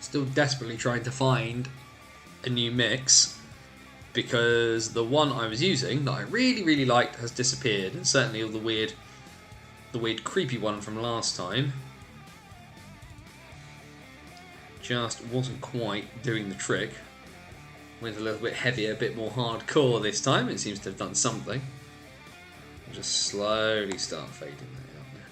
Still desperately trying to find a new mix, because the one I was using that I really, really liked has disappeared, and certainly all the weird creepy one from last time just wasn't quite doing the trick. Went a little bit heavier, a bit more hardcore this time. It seems to have done something. I'll just slowly start fading that out now.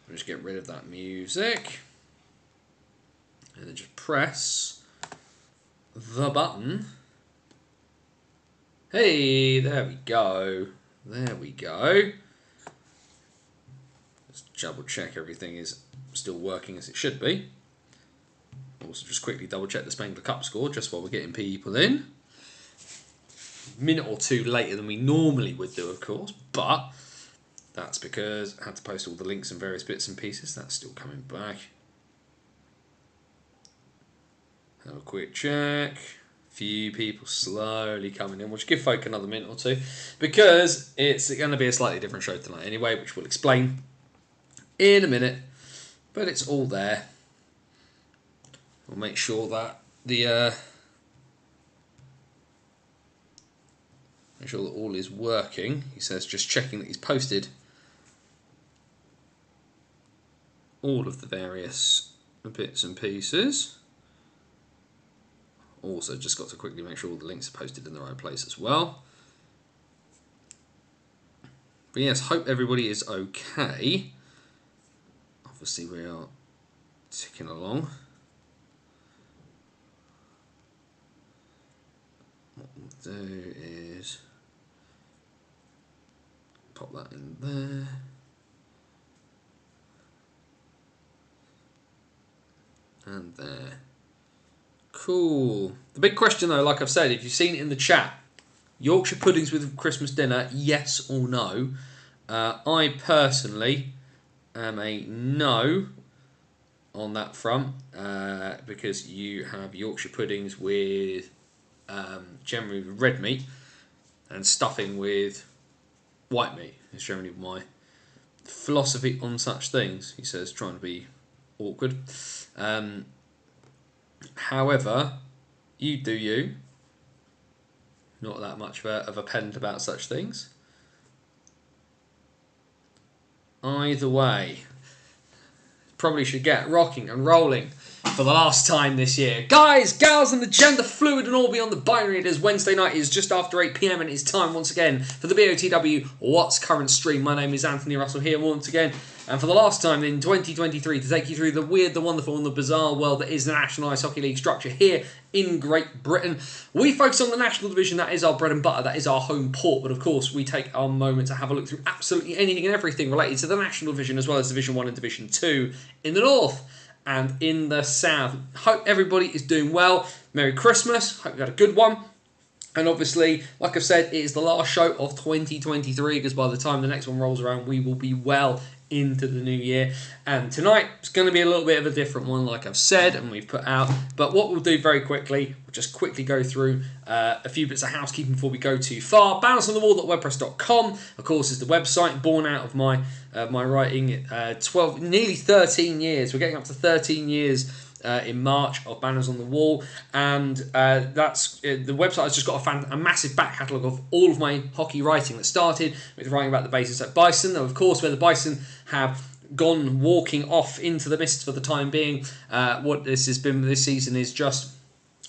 I'll just get rid of that music. And then just press the button. Hey, there we go. There we go. Let's double check everything is still working as it should be. Also just quickly double check the Spengler Cup score just while we're getting people in. A minute or two later than we normally would do, of course, but that's because I had to post all the links and various bits and pieces. That's still coming back. Have a quick check. Few people slowly coming in. We'll just give folk another minute or two, because it's going to be a slightly different show tonight anyway, which we'll explain in a minute. But it's all there. We'll make sure that make sure that all is working. He says just checking that he's posted all of the various bits and pieces. Also just got to quickly make sure all the links are posted in the right place as well. But yes, hope everybody is okay. Obviously we are ticking along. What we'll do is pop that in there. And there. Cool. The big question though, like I've said, if you've seen it in the chat, Yorkshire puddings with Christmas dinner, yes or no? I personally am a no on that front, because you have Yorkshire puddings with generally with red meat and stuffing with white meat. It's generally my philosophy on such things. He says, trying to be awkward. However, you do you. Not that much of a pedant about such things. Either way, probably should get rocking and rolling for the last time this year. Guys, gals, and the gender fluid and all beyond the binary, it is Wednesday night. It is just after 8 PM and it is time once again for the BOTW What's Current stream. My name is Anthony Russell here once again, and for the last time in 2023 to take you through the weird, the wonderful and the bizarre world that is the National Ice Hockey League structure here in Great Britain. We focus on the National Division. That is our bread and butter. That is our home port. But of course, we take our moment to have a look through absolutely anything and everything related to the National Division, as well as Division 1 and Division 2 in the north and in the south. Hope everybody is doing well. Merry Christmas. Hope you had a good one. And obviously, like I've said, it is the last show of 2023, because by the time the next one rolls around, we will be well into the new year. And tonight is going to be a little bit of a different one, like I've said and we've put out. But what we'll do very quickly, we'll just quickly go through a few bits of housekeeping before we go too far. Bannersonthewall.wordpress.com, of course, is the website born out of my writing. 12, nearly 13 years. We're getting up to 13 years in March of Banners on the Wall, and that's the website has just got a massive back catalogue of all of my hockey writing that started with writing about the bases at Bison, though of course where the Bison have gone walking off into the mist for the time being. What this has been this season is just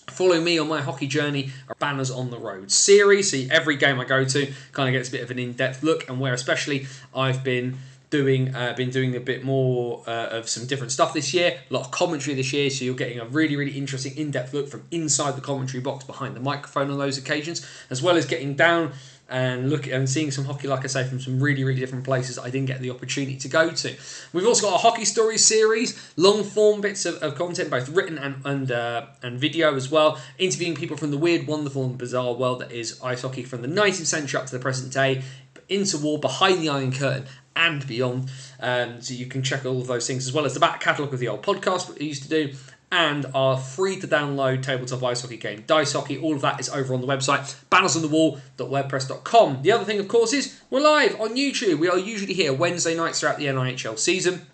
follow me on my hockey journey, a Banners on the Road series. See, every game I go to kind of gets a bit of an in-depth look, and where especially I've been doing a bit more of some different stuff this year. A lot of commentary this year, so you're getting a really, really interesting in-depth look from inside the commentary box behind the microphone on those occasions, as well as getting down and look and seeing some hockey, like I say, from some really, really different places I didn't get the opportunity to go to. We've also got a hockey stories series, long form bits of content, both written and video as well, interviewing people from the weird, wonderful and bizarre world that is ice hockey from the 19th century up to the present day, into war, behind the Iron Curtain and beyond. So you can check all of those things, as well as the back catalogue of the old podcast that we used to do. and our free-to-download tabletop ice hockey game, Dice Hockey. All of that is over on the website, bannersonthewall.wordpress.com. The other thing, of course, is we're live on YouTube. We are usually here Wednesday nights throughout the NIHL season,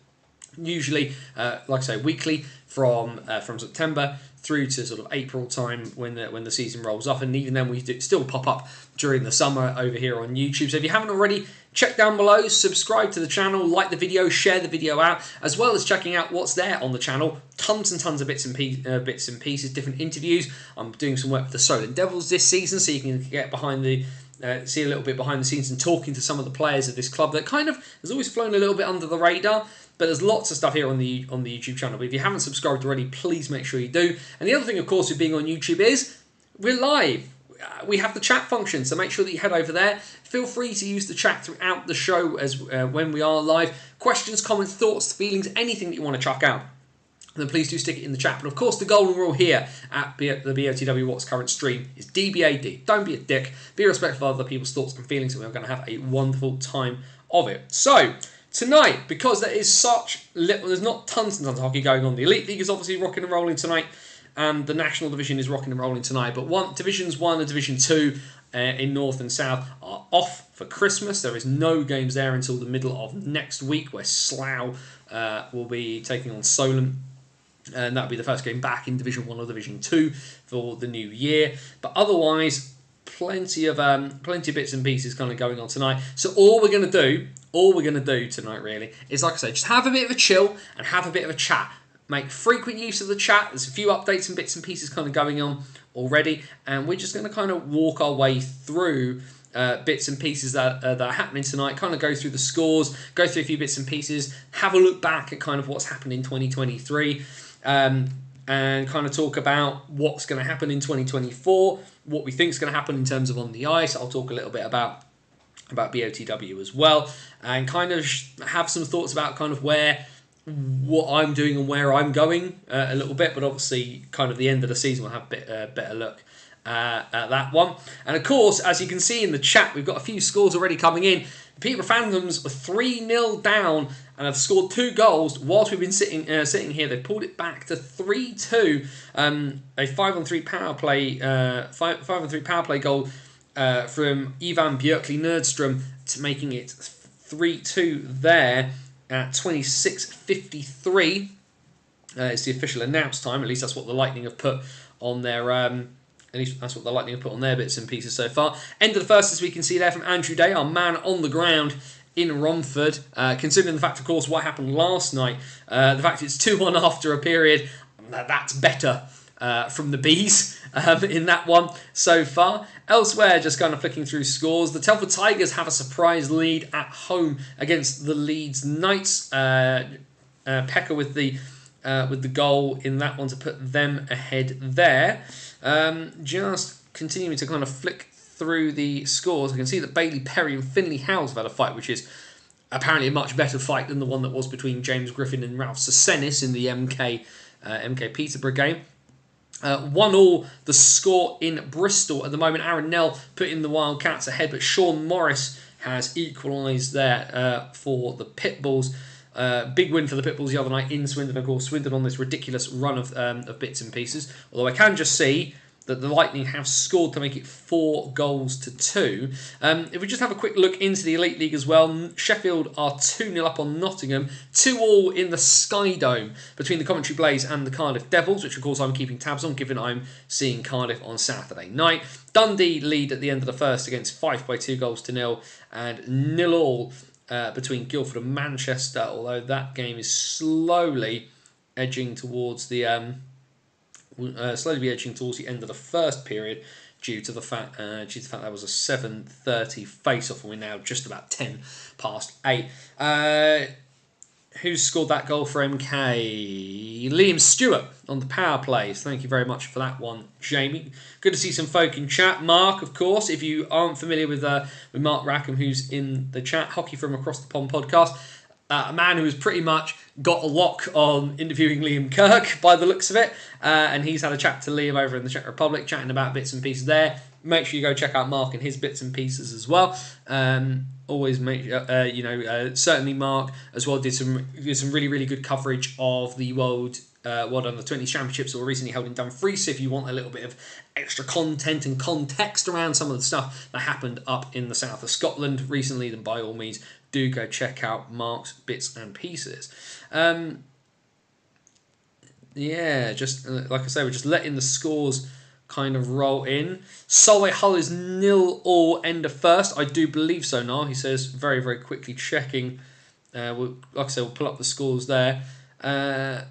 usually, like I say, weekly from September through to sort of April time when the season rolls off, and even then we still pop up during the summer over here on YouTube. So if you haven't already, check down below, subscribe to the channel, like the video, share the video out, as well as checking out what's there on the channel. Tons and tons of bits and pieces, different interviews. I'm doing some work with the Solent Devils this season, so you can get behind the see a little bit behind the scenes and talking to some of the players of this club that kind of has always flown a little bit under the radar. But there's lots of stuff here on the YouTube channel. But if you haven't subscribed already, please make sure you do. And the other thing, of course, with being on YouTube is we're live. We have the chat function, so make sure that you head over there. Feel free to use the chat throughout the show as when we are live. Questions, comments, thoughts, feelings, anything that you want to chuck out, then please do stick it in the chat. But of course, the golden rule here at the BOTW What's Current stream is DBAD. Don't be a dick. Be respectful of other people's thoughts and feelings, and we're going to have a wonderful time of it. So tonight, because there is such little, there's not tons and tons of hockey going on. The Elite League is obviously rocking and rolling tonight, and the National Division is rocking and rolling tonight. But Divisions 1 and Division 2 in North and South are off for Christmas. There is no games there until the middle of next week, where Slough will be taking on Solent. And that'll be the first game back in Division 1 or Division 2 for the new year. But otherwise, plenty of bits and pieces kind of going on tonight. So all we're going to do tonight really is, like I say, just have a bit of a chill and have a bit of a chat. Make frequent use of the chat. There's a few updates and bits and pieces kind of going on already, and we're just going to kind of walk our way through bits and pieces that are happening tonight, kind of go through the scores, go through a few bits and pieces, have a look back at kind of what's happened in 2023, and kind of talk about what's going to happen in 2024, what we think is going to happen in terms of on the ice. I'll talk a little bit about BOTW as well, and kind of have some thoughts about kind of what I'm doing and where I'm going a little bit, but obviously kind of the end of the season we'll have a better look at that one. And of course, as you can see in the chat, we've got a few scores already coming in. The Peterborough Phantoms were 3-0 down and have scored 2 goals whilst we've been sitting here. They've pulled it back to 3-2. A 5-on-3 power play, 5-on-3 power play goal from Ivan Björkley Nerdstrom to making it 3-2 there at 26:53. It's the official announced time. At least that's what the Lightning have put on their. At least that's what the Lightning have put on their bits and pieces so far. End of the first, as we can see there from Andrew Day, our man on the ground in Romford. Considering the fact, of course, what happened last night, the fact it's 2-1 after a period, that's better from the Bees in that one so far. Elsewhere, just kind of flicking through scores, the Telford Tigers have a surprise lead at home against the Leeds Knights. Pekka with the goal in that one to put them ahead there. Just continuing to kind of flick through the scores, I can see that Bailey Perry and Finley Howes have had a fight, which is apparently a much better fight than the one that was between James Griffin and Ralph Sesenis in the MK Peterborough game. 1-1 the score in Bristol at the moment. Aaron Nell putting the Wildcats ahead, but Sean Morris has equalised there for the Pitbulls. Big win for the Pitbulls the other night in Swindon. Of course, Swindon on this ridiculous run of bits and pieces. Although I can just see that the Lightning have scored to make it 4-2. If we just have a quick look into the Elite League as well, Sheffield are 2-0 up on Nottingham, 2-2 in the Sky Dome between the Coventry Blaze and the Cardiff Devils, which of course I'm keeping tabs on, given I'm seeing Cardiff on Saturday night. Dundee lead at the end of the first against Fife by 2-0, and 0-0 between Guildford and Manchester, although that game is slowly edging towards the end of the first period due to the fact that was a 7:30 face-off, and we're now just about 10 past 8. Who scored that goal for MK? Liam Stewart on the power plays. Thank you very much for that one, Jamie. Good to see some folk in chat. Mark, of course, if you aren't familiar with Mark Rackham, who's in the chat, Hockey from Across the Pond podcast, a man who has pretty much got a lock on interviewing Liam Kirk by the looks of it, and he's had a chat to Liam over in the Czech Republic, chatting about bits and pieces there. Make sure you go check out Mark and his bits and pieces as well. Always make certainly Mark as well did some really good coverage of the World World Under-20s Championships that were recently held in Dumfries. So if you want a little bit of extra content and context around some of the stuff that happened up in the south of Scotland recently, then by all means do go check out Mark's Bits and Pieces. Yeah, just like I say, we're just letting the scores kind of roll in. Solway Hull is 0-0 end of first. I do believe so now. He says very, very quickly checking. Like I said, we'll pull up the scores there. Where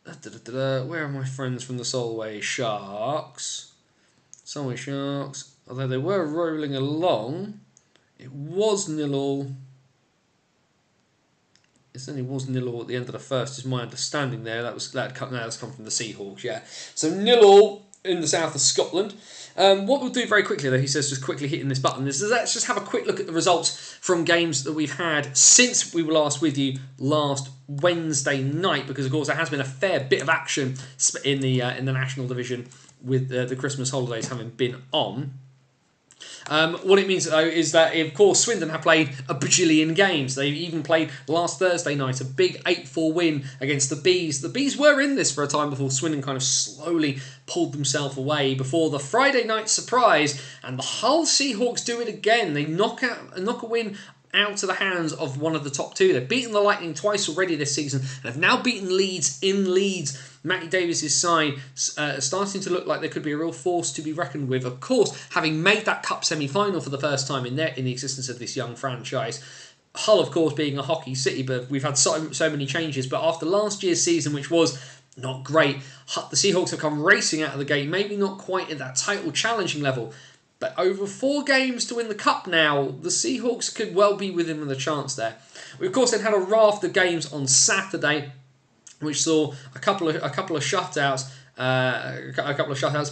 are my friends from the Solway Sharks? Solway Sharks. Although they were rolling along, it was 0-0. It certainly was 0-0 at the end of the first, is my understanding there. That's come from the Seahawks, yeah. So 0-0 in the south of Scotland. What we'll do very quickly, though, he says, just quickly hitting this button, is let's just have a quick look at the results from games that we've had since we were last with you last Wednesday night, because, of course, there has been a fair bit of action in the National Division with the Christmas holidays having been on. What it means, though, is that, of course, Swindon have played a bajillion games. They even played last Thursday night a big 8-4 win against the Bees. The Bees were in this for a time before Swindon kind of slowly pulled themselves away before the Friday night surprise, and the Hull Seahawks do it again. They knock a win out of the hands of one of the top two. They've beaten the Lightning twice already this season and have now beaten Leeds in Leeds. Matty Davies' side starting to look like there could be a real force to be reckoned with. Of course, having made that cup semi-final for the first time in the existence of this young franchise. Hull, of course, being a hockey city, but we've had so many changes. But after last year's season, which was not great, the Seahawks have come racing out of the gate, maybe not quite at that title challenging level. But over 4 games to win the cup now, the Seahawks could well be within a chance there. We, of course, then had a raft of games on Saturday, which saw a couple of shutouts.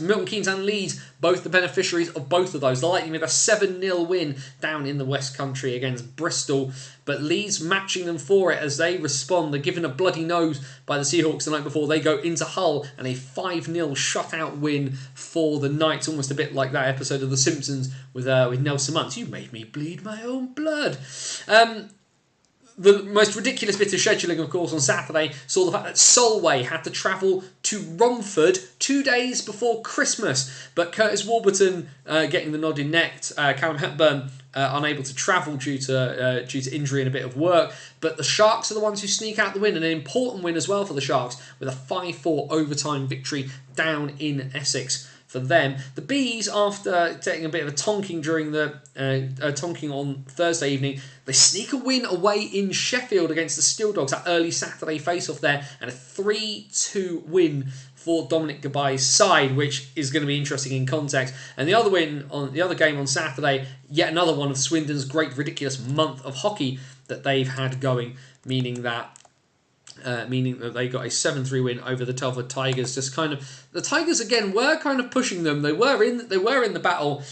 Milton Keynes and Leeds, both the beneficiaries of both of those. The Lightning with a 7-0 win down in the West Country against Bristol, but Leeds matching them for it as they respond. They're given a bloody nose by the Seahawks the night before. They go into Hull and a 5-0 shutout win for the Knights, almost a bit like that episode of The Simpsons with Nelson Muntz. You made me bleed my own blood. The most ridiculous bit of scheduling, of course, on Saturday saw the fact that Solway had to travel to Romford 2 days before Christmas. But Curtis Warburton getting the nod in net, Callum Hepburn unable to travel due to injury and a bit of work. But the Sharks are the ones who sneak out the win, and an important win as well for the Sharks with a 5-4 overtime victory down in Essex. For them, the Bees, after taking a bit of a tonking during the tonking on Thursday evening, they sneak a win away in Sheffield against the Steel Dogs. That early Saturday face-off there, and a 3-2 win for Dominic Gabai's side, which is going to be interesting in context. And the other game on Saturday, yet another one of Swindon's great ridiculous month of hockey that they've had going, meaning that they got a 7-3 win over the Telford Tigers. Just kind of, the Tigers again were kind of pushing them. They were in the battle,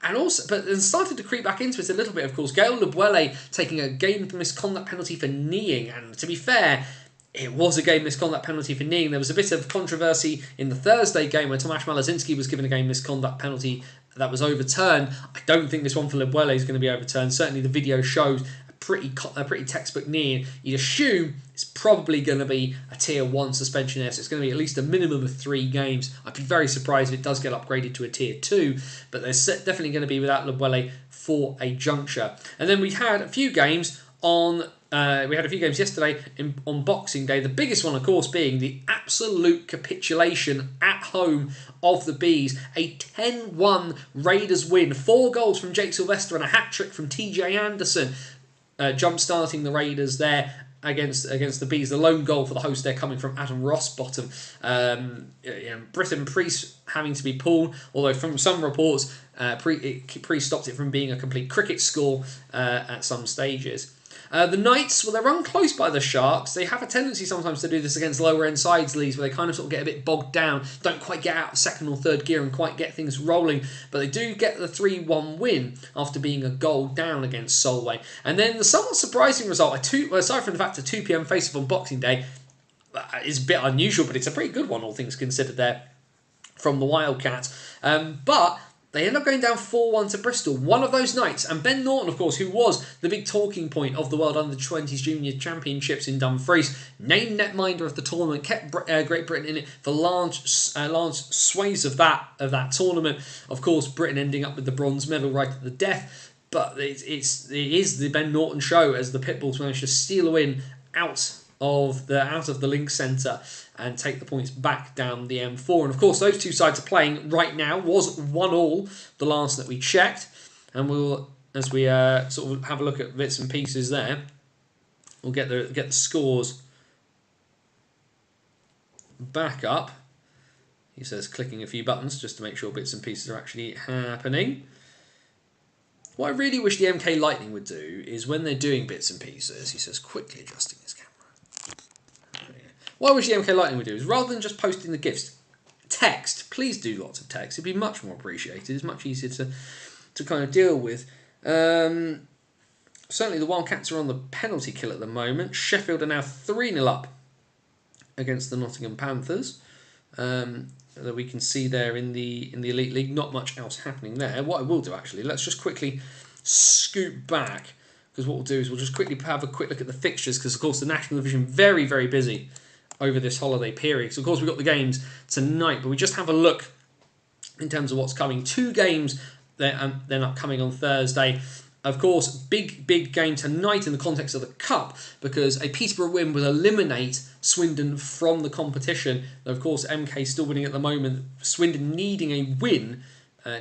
and also, but then started to creep back into it a little bit. Of course, Gael Lebuele taking a game misconduct penalty for kneeing, and to be fair, it was a game misconduct penalty for kneeing. There was a bit of controversy in the Thursday game where Tomasz Malazinski was given a game misconduct penalty that was overturned. I don't think this one for Lebuele is going to be overturned. Certainly, the video shows a pretty textbook knee. You'd assume it's probably going to be a tier 1 suspension there, so it's going to be at least a minimum of 3 games. I'd be very surprised if it does get upgraded to a tier 2, but there's definitely going to be without Lebuele for a juncture. And then we had a few games yesterday on Boxing Day. The biggest one, of course, being the absolute capitulation at home of the Bees. A 10-1 Raiders win. 4 goals from Jake Sylvester and a hat-trick from TJ Anderson. Jump-starting the Raiders there against the Bees. The lone goal for the host there coming from Adam Rossbottom. Britton Priest having to be pulled, although from some reports, Priest stopped it from being a complete cricket score at some stages. The Knights, well, they're run close by the Sharks. They have a tendency sometimes to do this against lower-end sides leagues where they kind of sort of get a bit bogged down, don't quite get out of second or third gear and quite get things rolling. But they do get the 3-1 win after being a goal down against Solway. And then the somewhat surprising result, aside from the fact a 2 p.m. face-off on Boxing Day, is a bit unusual, but it's a pretty good one, all things considered there, from the Wildcats. But They end up going down 4-1 to Bristol. One of those nights, and Ben Norton, of course, who was the big talking point of the World Under-20s Junior Championships in Dumfries, named netminder of the tournament, kept Great Britain in it for large swathes of that tournament. Of course, Britain ending up with the bronze medal right at the death. But it is the Ben Norton show as the Pitbulls managed to steal a win out of the Link Centre and take the points back down the M4. And of course, those two sides are playing right now. Was 1-1 the last that we checked, and we'll, as we sort of have a look at bits and pieces there, we'll get the scores back up. He says clicking a few buttons just to make sure bits and pieces are actually happening. What I really wish the MK Lightning would do is when they're doing bits and pieces, he says quickly adjusting his camera. What I wish the MK Lightning would do is rather than just posting the GIFs, text. Please do lots of text. It'd be much more appreciated. It's much easier to kind of deal with. Certainly the Wildcats are on the penalty kill at the moment. Sheffield are now 3-0 up against the Nottingham Panthers. That we can see there in the Elite League. Not much else happening there. What I will do actually, let's just quickly scoot back, because what we'll do is we'll just quickly have a quick look at the fixtures, because of course the National Division very, very busy over this holiday period. So of course we've got the games tonight, but we just have a look in terms of what's coming. 2 games they're not coming on Thursday. Of course, big game tonight in the context of the Cup, because a Peterborough win will eliminate Swindon from the competition. Of course, MK still winning at the moment. Swindon needing a win,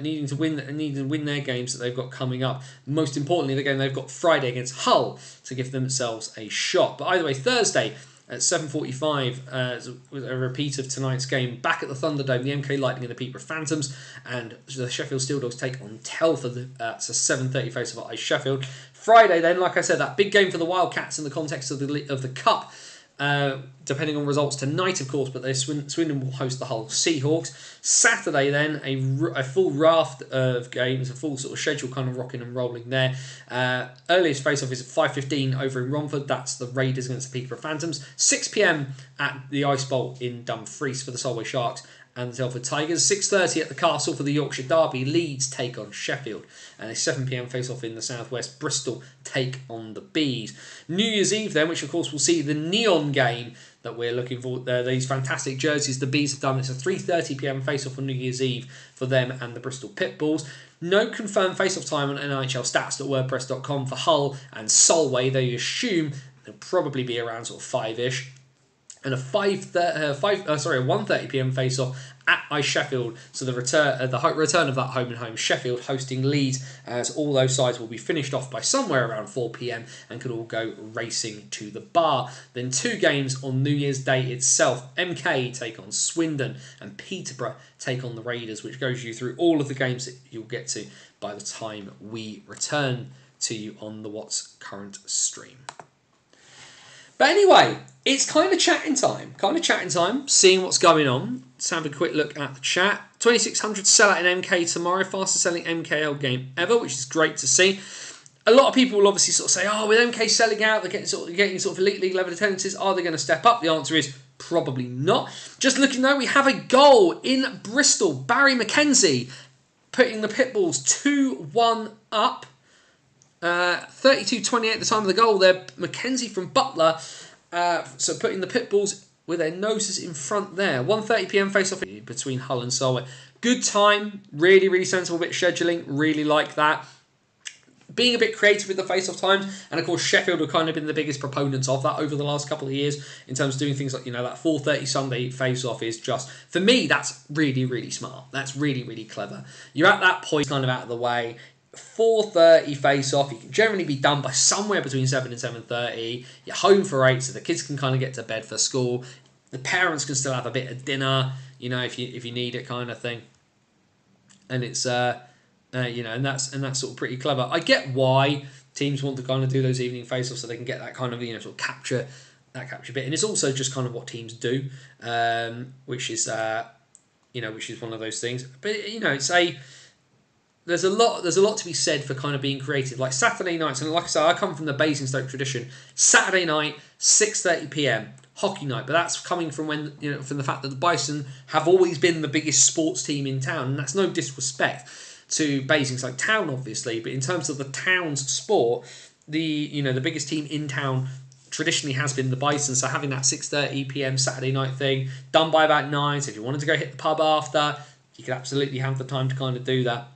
needing to win their games that they've got coming up. Most importantly, the game they've got Friday against Hull to give themselves a shot. But either way, Thursday at 7:45, with a repeat of tonight's game back at the Thunderdome, the MK Lightning and the Peterborough Phantoms, and the Sheffield Steel Dogs take on Telford. It's a 7:30 face-off at Ice Sheffield. Friday, then, like I said, that big game for the Wildcats in the context of the Cup. Depending on results tonight, of course, but Swindon will host the Hull Seahawks. Saturday, then, a full raft of games, a full sort of schedule kind of rocking and rolling there. Earliest face-off is at 5:15 over in Romford. That's the Raiders against the Peterborough Phantoms. 6 p.m. at the Ice Bowl in Dumfries for the Solway Sharks and the Telford Tigers. 6:30 at the Castle for the Yorkshire Derby. Leeds take on Sheffield. And a 7 p.m. face-off in the southwest. Bristol take on the Bees. New Year's Eve then, which of course will see the Neon game that we're looking for. These fantastic jerseys the Bees have done. It's a 3:30 p.m. face-off on New Year's Eve for them and the Bristol Pitbulls. No confirmed face-off time on NHLstats.wordpress.com for Hull and Solway. They assume it'll probably be around sort of 5-ish. And a 1:30 p.m. face-off at Ice Sheffield. So the return of that home and home. Sheffield hosting Leeds, as all those sides will be finished off by somewhere around 4 p.m. and could all go racing to the bar. Then 2 games on New Year's Day itself. MK take on Swindon and Peterborough take on the Raiders, which goes you through all of the games that you'll get to by the time we return to you on the What's Current stream. But anyway, it's kind of chatting time, seeing what's going on. Let's have a quick look at the chat. 2,600 sellout in MK tomorrow, fastest selling MKL game ever, which is great to see. A lot of people will obviously sort of say, oh, with MK selling out, they're getting sort of Elite League level attendances, are they going to step up? The answer is probably not. Just looking though, we have a goal in Bristol. Barry McKenzie putting the Pitbulls 2-1 up. 32-28 at the time of the goal there. McKenzie from Butler, so putting the Pitbulls with their noses in front there. 1:30 p.m. face-off between Hull and Solway. Good time, really sensible bit of scheduling, really like that. Being a bit creative with the face-off times, and of course Sheffield have kind of been the biggest proponents of that over the last couple of years in terms of doing things like, that 4:30 Sunday face-off is just, for me, that's really smart. That's really clever. You're at that point kind of out of the way. 4:30 face-off, you can generally be done by somewhere between 7 and 7:30. You're home for 8, so the kids can kind of get to bed for school. The parents can still have a bit of dinner, if you need it, kind of thing. And it's and that's sort of pretty clever. I get why teams want to kind of do those evening face-offs so they can get that kind of sort of capture bit, and it's also just kind of what teams do, which is one of those things. But it's There's a lot to be said for kind of being creative. Like Saturday nights, and like I said, I come from the Basingstoke tradition. Saturday night, 6:30 p.m. hockey night, but that's coming from from the fact that the Bison have always been the biggest sports team in town, and that's no disrespect. to Basingstoke Town, obviously, but in terms of the town's sport, the biggest team in town traditionally has been the Bison, so having that 6:30 p.m. Saturday night thing done by about 9, so if you wanted to go hit the pub after, you could absolutely have the time to kind of do that.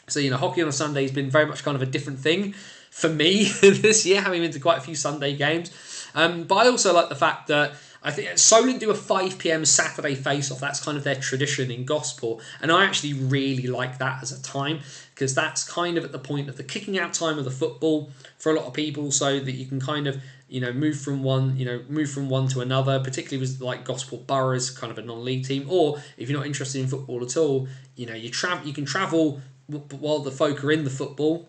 So, hockey on a Sunday has been very much kind of a different thing for me this year, having been to quite a few Sunday games. But I also like the fact that I think Solent do a 5 p.m. Saturday face-off. That's kind of their tradition in Gosport. And I actually really like that as a time, because that's kind of at the point of the kicking out time of the football for a lot of people, so that you can kind of move from one to another, particularly with like Gosport Borough is kind of a non-league team, or if you're not interested in football at all, you can travel while the folk are in the football,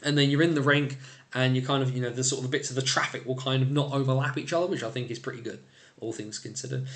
and then you're in the rink, and you kind of the sort of the bits of the traffic will kind of not overlap each other, which I think is pretty good, all things considered.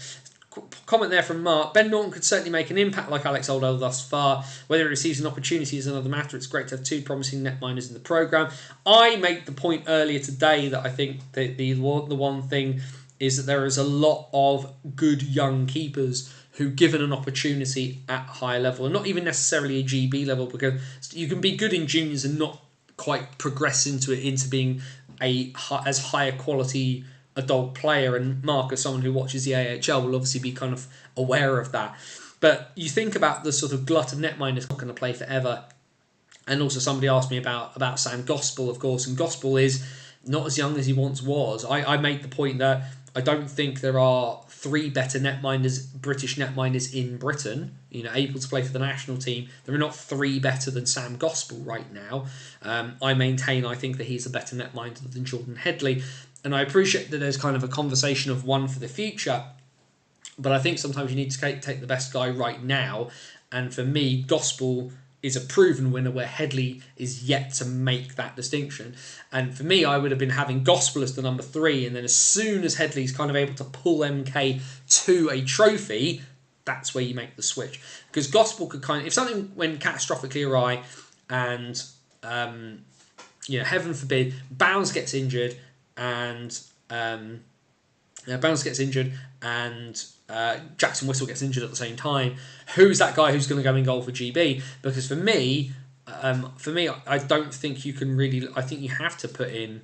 Comment there from Mark. Ben Norton could certainly make an impact like Alex Oldale thus far. Whether he receives an opportunity is another matter. It's great to have two promising netminders in the programme. I made the point earlier today that I think the one thing is that there is a lot of good young keepers who, given an opportunity at a higher level, and not even necessarily a GB level, because you can be good in juniors and not quite progress into being as higher quality adult player. And Mark, as someone who watches the AHL, will obviously be kind of aware of that. But you think about the sort of glut of netminders not going to play forever. And also somebody asked me about Sam Gospel, of course, and Gospel is not as young as he once was. I made the point that I don't think there are 3 better British netminders in Britain, able to play for the national team. There are not 3 better than Sam Gospel right now. I think that he's a better netminder than Jordan Headley. And I appreciate that there's kind of a conversation of one for the future, but I think sometimes you need to take the best guy right now. And for me, Gospel is a proven winner, where Headley is yet to make that distinction. And for me, I would have been having Gospel as the number 3, and then as soon as Headley's kind of able to pull MK to a trophy, that's where you make the switch. Because Gospel could kind of, if something went catastrophically awry, and heaven forbid, Bounds gets injured, and Jackson Whistle gets injured at the same time, who's that guy who's going to go in goal for GB? Because for me, I don't think you can really. I think you have to put in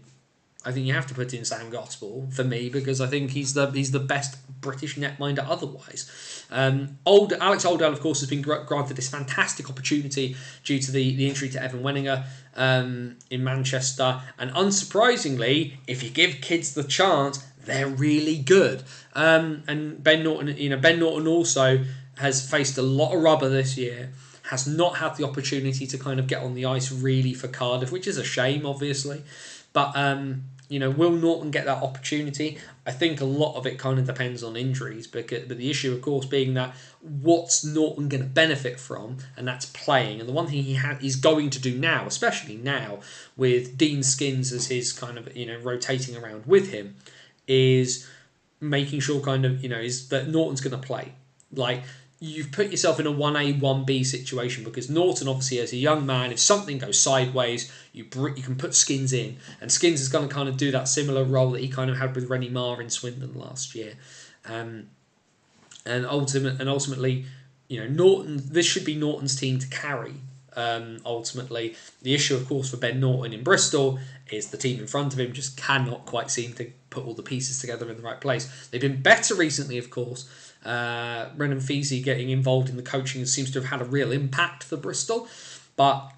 Sam Gospel for me, because I think he's the best British netminder otherwise. Alex Oldale, of course, has been granted this fantastic opportunity due to the injury to Evan Wenninger in Manchester, and unsurprisingly, if you give kids the chance, they're really good. And Ben Norton also has faced a lot of rubber this year, has not had the opportunity to kind of get on the ice really for Cardiff, which is a shame, obviously. But, will Norton get that opportunity? I think a lot of it kind of depends on injuries, but the issue, of course, being that what's Norton going to benefit from, and that's playing. And the one thing he's going to do now, especially now, with Dean Skins as his kind of, rotating around with him, is making sure is that Norton's going to play. Like, you've put yourself in a 1A, 1B situation, because Norton, obviously, as a young man, if something goes sideways, you can put Skins in. And Skins is going to kind of do that similar role that he kind of had with Rennie Marr in Swindon last year. And ultimately, Norton, this should be Norton's team to carry. Ultimately, the issue, of course, for Ben Norton in Bristol is the team in front of him just cannot quite seem to put all the pieces together in the right place. They've been better recently, of course. Brendan Feasy getting involved in the coaching seems to have had a real impact for Bristol, but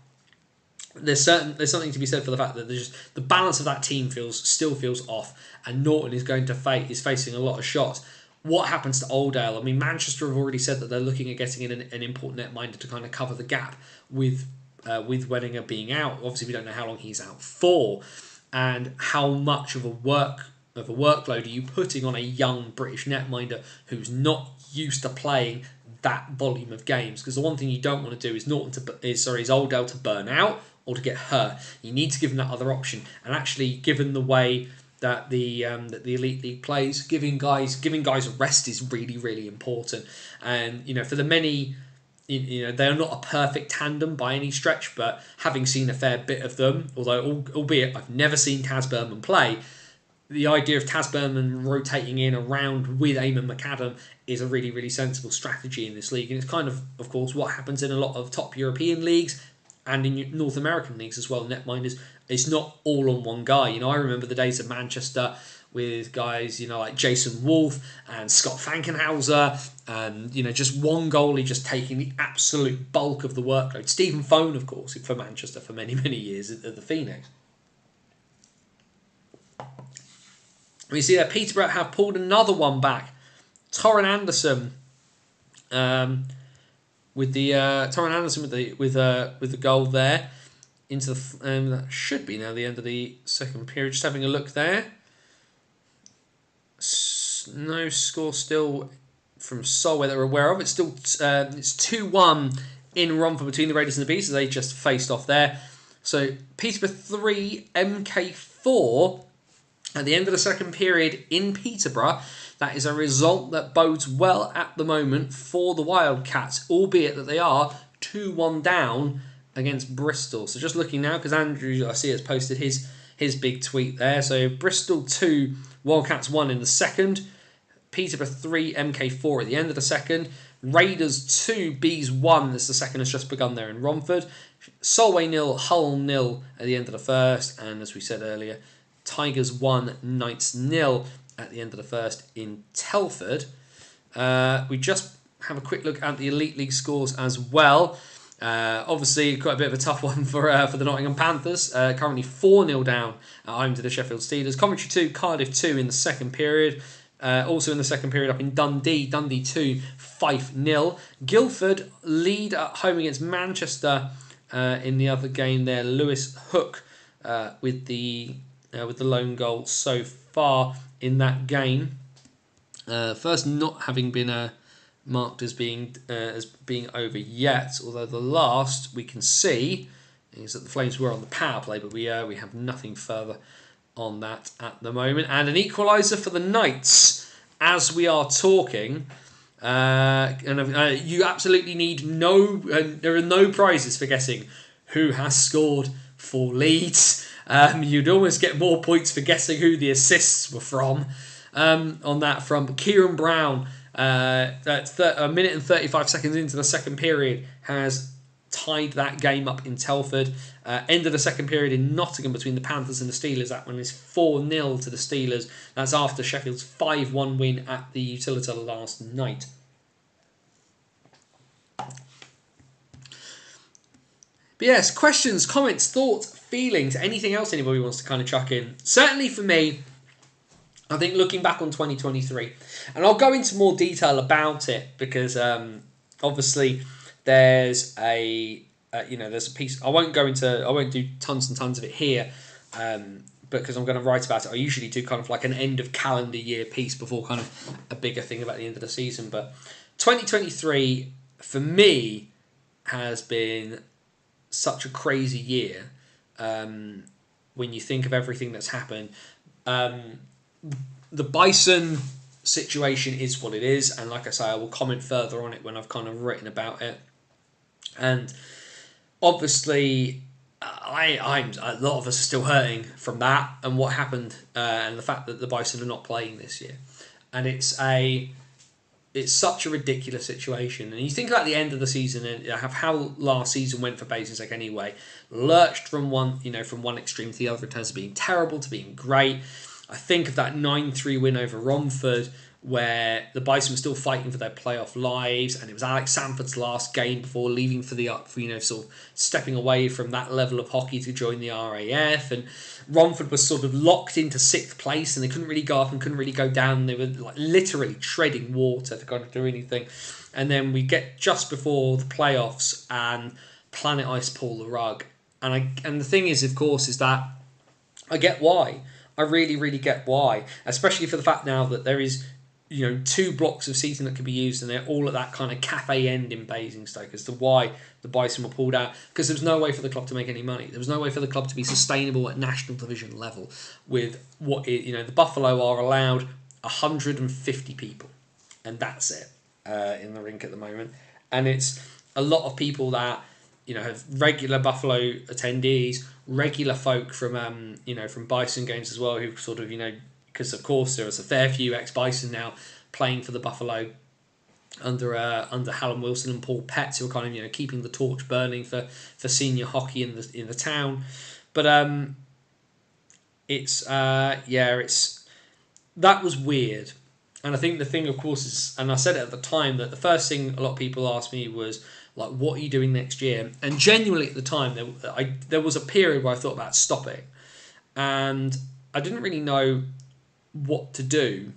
there's something to be said for the fact that the balance of that team still feels off, and Norton is facing a lot of shots. What happens to Oldale? I mean, Manchester have already said that they're looking at getting in an important netminder to kind of cover the gap with Wenninger being out. Obviously, we don't know how long he's out for, and how much of a workload are you putting on a young British netminder who's not used to playing that volume of games? Because the one thing you don't want to do is Oldale to burn out or to get hurt. You need to give him that other option. And actually, given the way that the Elite League plays, giving guys a rest is really, really important. And for the many, they're not a perfect tandem by any stretch, but having seen a fair bit of them, albeit I've never seen Taz Berman play, the idea of Taz Berman rotating in around with Eamon McAdam is a really, really sensible strategy in this league. And it's kind of course, what happens in a lot of top European leagues and in North American leagues as well. Netminders, it's not all on one guy. You know, I remember the days of Manchester with guys, you know, like Jason Wolf and Scott Fankenhauser, and, you know, just one goalie just taking the absolute bulk of the workload. Stephen Fone, of course, for Manchester for many, many years at the Phoenix. We see that Peterborough have pulled another one back. Torren Anderson, with the goal there into the that should be now the end of the second period. Just having a look there. No score still from Solway that we're aware of. It's still it's 2-1 in Romford between the Raiders and the Bees as they just faced off there. So Peterborough 3, MK 4 at the end of the second period in Peterborough. That is a result that bodes well at the moment for the Wildcats, albeit that they are 2-1 down against Bristol. So just looking now, because Andrew, I see, has posted his big tweet there. So Bristol 2, Wildcats 1 in the second. Peterborough 3, MK 4 at the end of the second. Raiders 2, Bees 1 as the second has just begun there in Romford. Solway 0, Hull 0 at the end of the first. And as we said earlier, Tigers 1, Knights 0 at the end of the first in Telford. We just have a quick look at the Elite League scores as well. Obviously, quite a bit of a tough one for the Nottingham Panthers. Currently 4-0 down at home to the Sheffield Steelers. Coventry 2, Cardiff 2 in the second period. Also in the second period up in Dundee 2, Fife 0. Guildford lead at home against Manchester in the other game there. Lewis Hook with the lone goal so far in that game. First not having been marked as being over yet, although the last we can see is that the Flames were on the power play, but we have nothing further on that at the moment. And an equaliser for the Knights as we are talking. You absolutely need there are no prizes for guessing who has scored for Leeds. You'd almost get more points for guessing who the assists were from on that front. Kieran Brown, a minute and 35 seconds into the second period, has tied that game up in Telford. End of the second period in Nottingham between the Panthers and the Steelers. That one is 4-0 to the Steelers. That's after Sheffield's 5-1 win at the Utilita last night. But yes, questions, comments, thoughts, feelings, anything else anybody wants to kind of chuck in. Certainly for me, I think looking back on 2023, and I'll go into more detail about it because obviously there's there's a piece. I won't do tons and tons of it here because I'm going to write about it. I usually do kind of like an end of calendar year piece before kind of a bigger thing about the end of the season. But 2023 for me has been such a crazy year when you think of everything that's happened. The Bison situation is what it is, and like I say, I will comment further on it when I've kind of written about it. And obviously, I'm a lot of us are still hurting from that and what happened, and the fact that the Bison are not playing this year, and it's such a ridiculous situation. And you think about the end of the season and how last season went for Basingstoke anyway. Lurched from one extreme to the other in terms of being terrible to being great. I think of that 9-3 win over Romford, where the Bison were still fighting for their playoff lives, and it was Alex Sanford's last game before leaving sort of stepping away from that level of hockey to join the RAF. And Romford was sort of locked into 6th place, and they couldn't really go up and couldn't really go down. They were like literally treading water to kind of do anything. And then we get just before the playoffs, and Planet Ice pull the rug. And the thing is, of course, is that I get why. I really, really get why, especially for the fact now that there is 2 blocks of seating that can be used, and they're all at that kind of cafe end in Basingstoke as to why the Bison were pulled out, because there was no way for the club to make any money. There was no way for the club to be sustainable at national division level with the Buffalo are allowed 150 people, and that's it in the rink at the moment. And it's a lot of people that have regular Buffalo attendees, regular folk from from Bison games as well, who sort of because of course there was a fair few ex-Bison now playing for the Buffalo under Hallam Wilson and Paul Petts, who are kind of keeping the torch burning for senior hockey in the town. But it's that was weird. And I think the thing, of course, is, and I said it at the time, that the first thing a lot of people asked me was, like, what are you doing next year? And genuinely at the time, there was a period where I thought about stopping. And I didn't really know what to do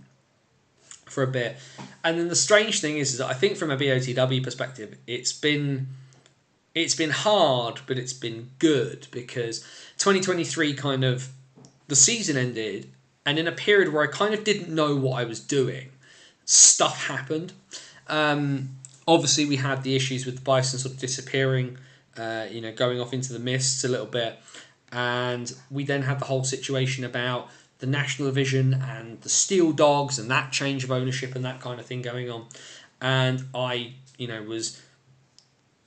for a bit. And then the strange thing is that I think from a BOTW perspective, it's been hard, but it's been good, because 2023 kind of, the season ended, and in a period where I kind of didn't know what I was doing, stuff happened. Obviously, we had the issues with the Bison sort of disappearing, going off into the mists a little bit. And we then had the whole situation about the National Division and the Steel Dogs and that change of ownership and that kind of thing going on. And I, was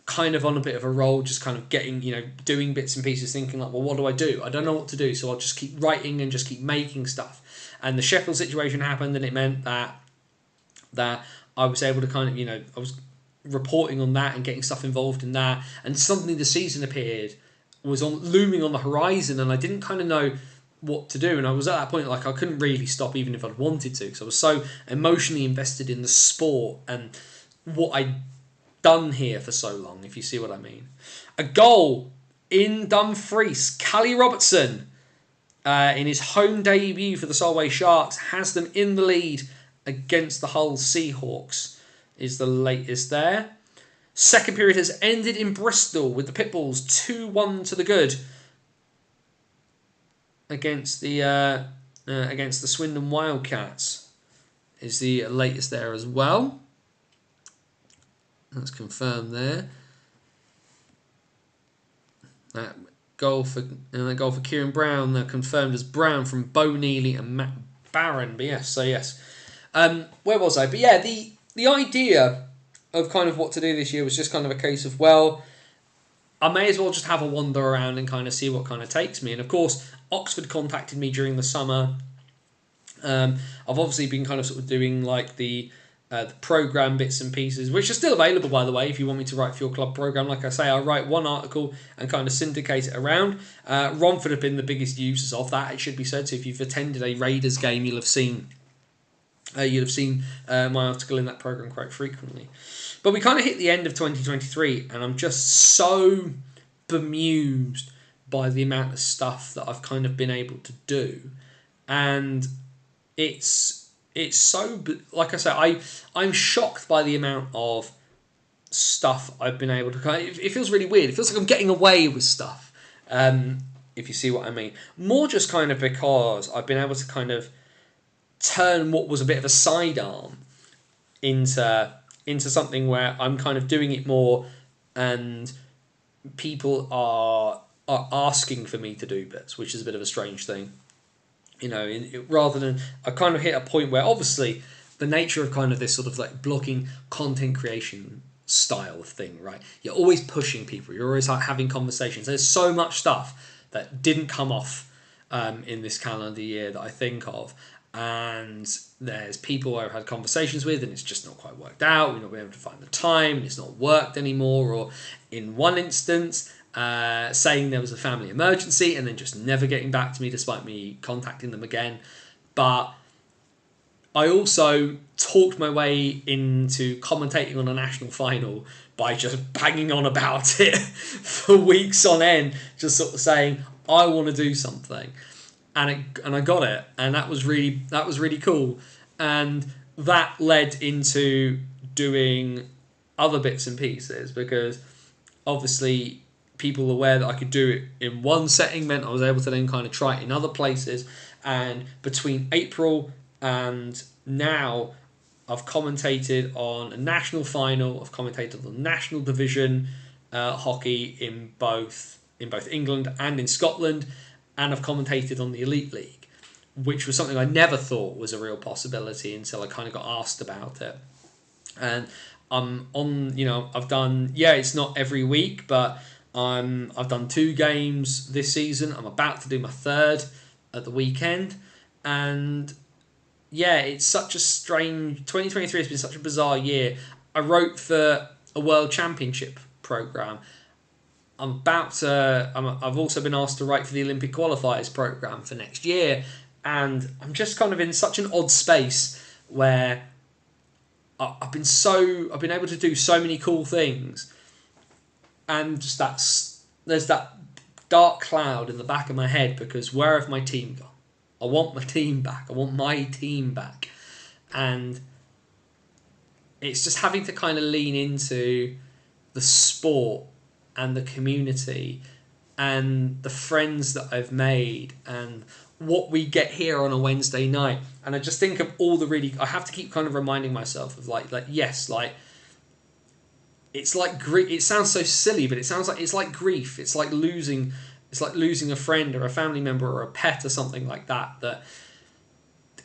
kind of on a bit of a roll, just kind of getting, doing bits and pieces, thinking like, well, what do? I don't know what to do, so I'll just keep writing and just keep making stuff. And the Sheffield situation happened, and it meant that I was able to kind of, I was reporting on that and getting stuff involved in that, and suddenly the season appeared, was looming on the horizon, and I didn't kind of know what to do. And I was at that point, like, I couldn't really stop even if I'd wanted to, because I was so emotionally invested in the sport and what I'd done here for so long, if you see what I mean. A goal in Dumfries. Callie Robertson, in his home debut for the Solway Sharks, has them in the lead against the Hull Seahawks, is the latest there. Second period has ended in Bristol with the Pitbulls 2-1 to the good against the Swindon Wildcats, is the latest there as well. That's confirmed there. That goal for Kieran Brown, confirmed as Brown from Bo Neely and Matt Barron. But yes, where was I? But yeah, the idea of kind of what to do this year was just kind of a case of, well, I may as well just have a wander around and kind of see what kind of takes me. And of course, Oxford contacted me during the summer. I've obviously been kind of sort of doing like the program bits and pieces, which are still available, by the way, if you want me to write for your club program. Like I say, I write one article and kind of syndicate it around. Romford have been the biggest users of that, it should be said. So if you've attended a Raiders game, you'll have seen my article in that program quite frequently. But we kind of hit the end of 2023, and I'm just so bemused by the amount of stuff that I've kind of been able to do. And it's so, like I say, I'm shocked by the amount of stuff I've been able to kind of, it feels really weird. It feels like I'm getting away with stuff, if you see what I mean. More just kind of because I've been able to kind of turn what was a bit of a sidearm into something where I'm kind of doing it more, and people are asking for me to do bits, which is a bit of a strange thing. Rather than, I kind of hit a point where obviously the nature of kind of this sort of like blogging content creation style of thing, right? You're always pushing people. You're always like having conversations. There's so much stuff that didn't come off in this calendar year that I think of. And there's people I've had conversations with, and it's just not quite worked out. We've not been able to find the time, and it's not worked anymore. Or in one instance, saying there was a family emergency and then just never getting back to me despite me contacting them again. But I also talked my way into commentating on a national final by just banging on about it for weeks on end, just sort of saying, I want to do something. And I got it, and that was really cool. And that led into doing other bits and pieces, because obviously people aware that I could do it in one setting meant I was able to then kind of try it in other places. And between April and now, I've commentated on a national final, I've commentated on national division hockey in both England and in Scotland, and I've commentated on the Elite League, which was something I never thought was a real possibility until I kind of got asked about it. And I'm on, I've done, it's not every week, but I've done 2 games this season. I'm about to do my 3rd at the weekend, And yeah, it's such a strange 2023 has been such a bizarre year. I wrote for a World Championship program. I've also been asked to write for the Olympic qualifiers program for next year, and I'm just kind of in such an odd space where I've been able to do so many cool things, and just there's that dark cloud in the back of my head because where have my team gone? I want my team back. I want my team back, and it's just having to kind of lean into the sport and the community and the friends that I've made and what we get here on a Wednesday night. And I just think of all I have to keep kind of reminding myself of yes, it's like grief. It sounds so silly, but it's like grief. It's like losing a friend or a family member or a pet or something like that, that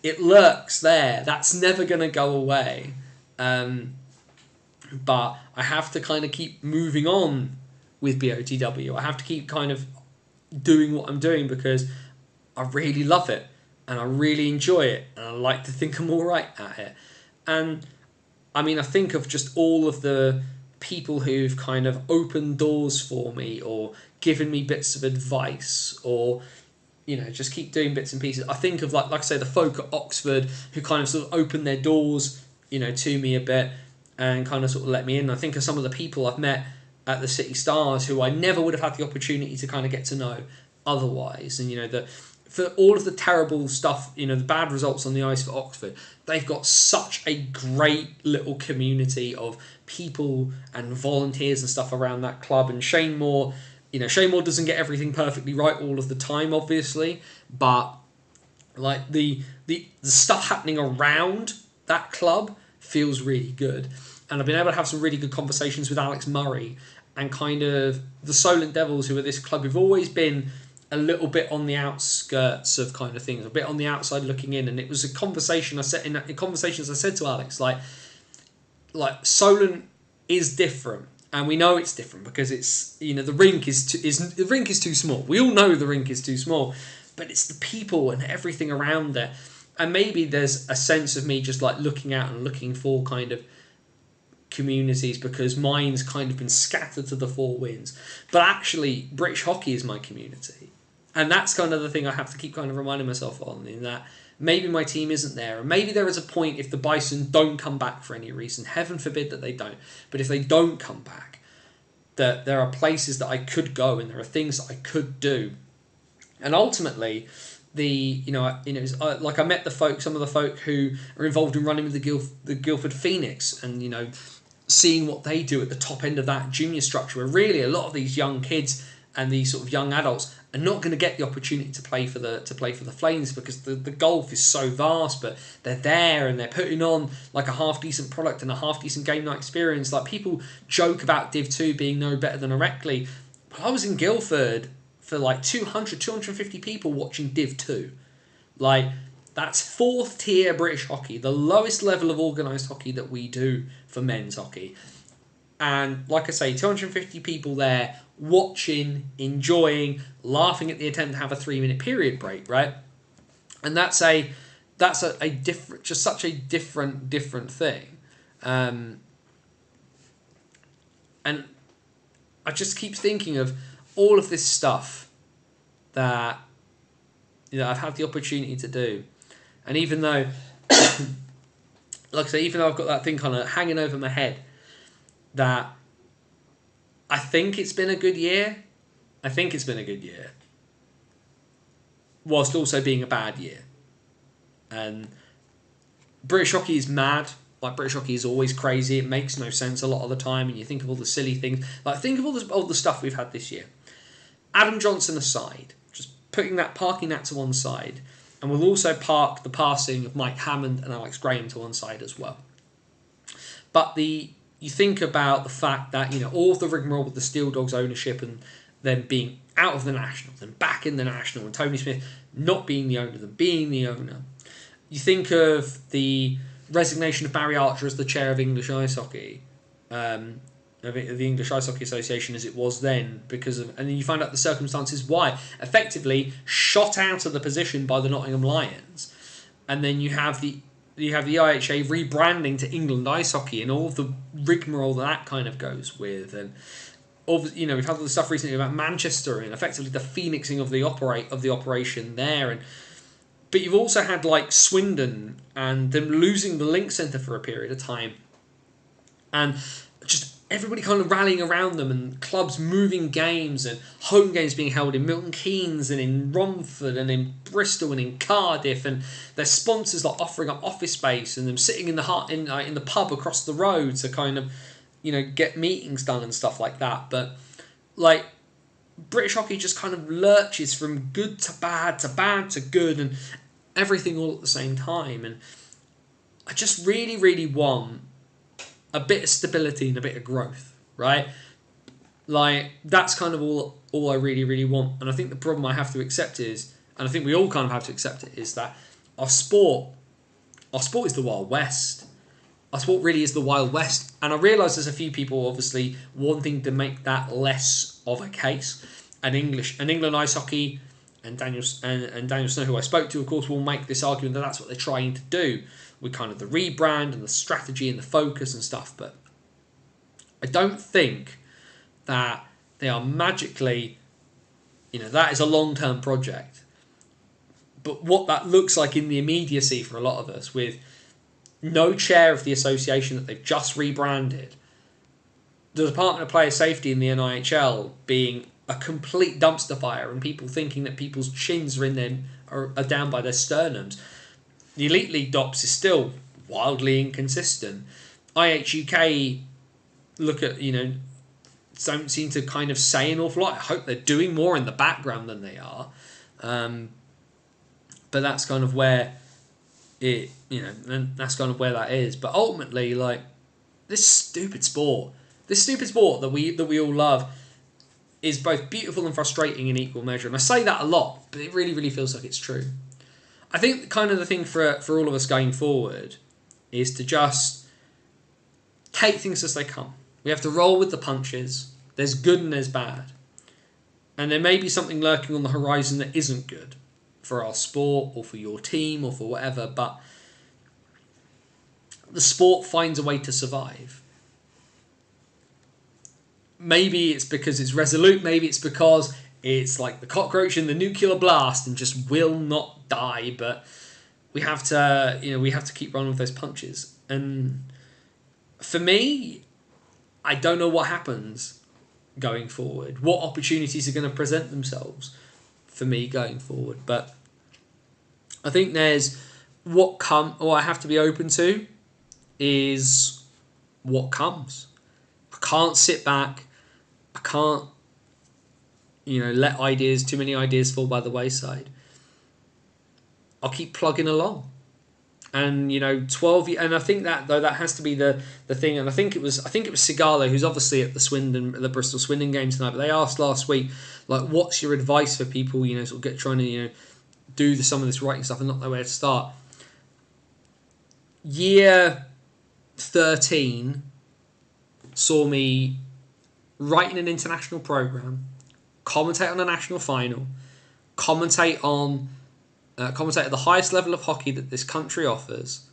it lurks there. That's never going to go away. But I have to kind of keep moving on with BOTW. I have to keep kind of doing what I'm doing because I really love it and I really enjoy it and I like to think I'm all right at it. And I mean, I think of just all of the people who've kind of opened doors for me or given me bits of advice or, you know, just keep doing bits and pieces. I think of like I say, the folk at Oxford who kind of sort of opened their doors, you know, to me a bit and kind of sort of let me in. I think of some of the people I've met at the City Stars who I never would have had the opportunity to kind of get to know otherwise. And, you know, for all of the terrible stuff, you know, the bad results on the ice for Oxford, they've got such a great little community of people and volunteers and stuff around that club. And Shane Moore, you know, Shane Moore doesn't get everything perfectly right all of the time, obviously, but like the stuff happening around that club feels really good. And I've been able to have some really good conversations with Alex Murray and kind of the Solent Devils, who are this club who've always been a little bit on the outskirts of kind of things, a bit on the outside looking in. And it was a conversation I said in conversations I said to Alex, like Solent is different, and we know it's different because it's, you know, the rink is too small. We all know the rink is too small, but it's the people and everything around there. And maybe there's a sense of me just like looking out and looking for kind of communities because mine's kind of been scattered to the four winds. But actually, British hockey is my community. And that's kind of the thing I have to keep kind of reminding myself on, in that maybe my team isn't there. And maybe there is a point if the Bison don't come back for any reason, heaven forbid that they don't, but if they don't come back, that there are places that I could go and there are things that I could do. And ultimately, like I met some of the folk who are involved in running with the Guildford Phoenix, and, you know, seeing what they do at the top end of that junior structure, where really a lot of these young kids and these sort of young adults are not going to get the opportunity to play for the Flames because the golf is so vast, but they're there and they're putting on like a half decent product and a half decent game night experience. Like, people joke about Div 2 being no better than Ereckley. Well, I was in Guildford for like 250 people watching Div 2. Like, that's fourth tier British hockey, the lowest level of organised hockey that we do for men's hockey. And like I say, 250 people there watching, enjoying, laughing at the attempt to have a 3-minute period break, right? And that's a different, just such a different thing. And I just keep thinking of all of this stuff that, you know, I've had the opportunity to do. And even though, like I say, even though I've got that thing kind of hanging over my head, that I think it's been a good year. I think it's been a good year. Whilst also being a bad year. And British hockey is mad. Like, British hockey is always crazy. It makes no sense a lot of the time. And you think of all the silly things. Like, think of all the stuff we've had this year. Adam Johnson aside, just parking that to one side. And we'll also park the passing of Mike Hammond and Alex Graham to one side as well. But you think about the fact that, you know, all of the rigmarole with the Steel Dogs ownership and them being out of the National, then back in the National, and Tony Smith not being the owner, then being the owner. You think of the resignation of Barry Archer as the chair of English ice hockey. the English Ice Hockey Association as it was then, and then you find out the circumstances why. Effectively shot out of the position by the Nottingham Lions, and then you have the IHA rebranding to England Ice Hockey and all of the rigmarole that kind of goes with, and we've had all the stuff recently about Manchester and effectively the phoenixing of the operation there, but you've also had like Swindon and them losing the Link Centre for a period of time, and just everybody kind of rallying around them, and clubs moving games and home games being held in Milton Keynes and in Romford and in Bristol and in Cardiff, and their sponsors like offering up office space and them sitting in the pub across the road to kind of get meetings done and stuff like that. But like British hockey just kind of lurches from good to bad to good and everything all at the same time, and I just really, really want a bit of stability and a bit of growth, right? Like, that's kind of all I really, really want. And I think the problem I have to accept is, and I think we all kind of have to accept it, is that our sport is the Wild West. Our sport really is the Wild West. And I realise there's a few people obviously wanting to make that less of a case. And England Ice Hockey and Daniel Snow, who I spoke to, of course, will make this argument that that's what they're trying to do with kind of the rebrand and the strategy and the focus and stuff. But I don't think that they are magically, that is a long-term project. But what that looks like in the immediacy for a lot of us, with no chair of the association that they've just rebranded, the Department of Player Safety in the NIHL being a complete dumpster fire, and people thinking that people's chins are down by their sternums. The Elite League DOPS is still wildly inconsistent. IHUK don't seem to kind of say an awful lot. I hope they're doing more in the background than they are. But that's kind of where that's kind of where that is. But ultimately, like, this stupid sport that we all love is both beautiful and frustrating in equal measure. And I say that a lot, but it really, really feels like it's true. I think kind of the thing for all of us going forward is to just take things as they come. We have to roll with the punches. There's good and there's bad. And there may be something lurking on the horizon that isn't good for our sport or for your team or for whatever, but the sport finds a way to survive. Maybe it's because it's resolute, maybe it's because it's like the cockroach in the nuclear blast and just will not die, but we have to keep running with those punches. And for me, I don't know what happens going forward, what opportunities are going to present themselves for me going forward. But I think there's what I have to be open to is what comes. I can't sit back. I can't, let too many ideas fall by the wayside. I'll keep plugging along. And 12 years, and I think that has to be the thing. And I think it was Sigalo, who's obviously at the Bristol Swindon game tonight. But they asked last week, like, what's your advice for people, sort of trying to do some of this writing stuff and not know where to start. Year 13 saw me writing an international program, commentate on a national final, commentate at the highest level of hockey that this country offers,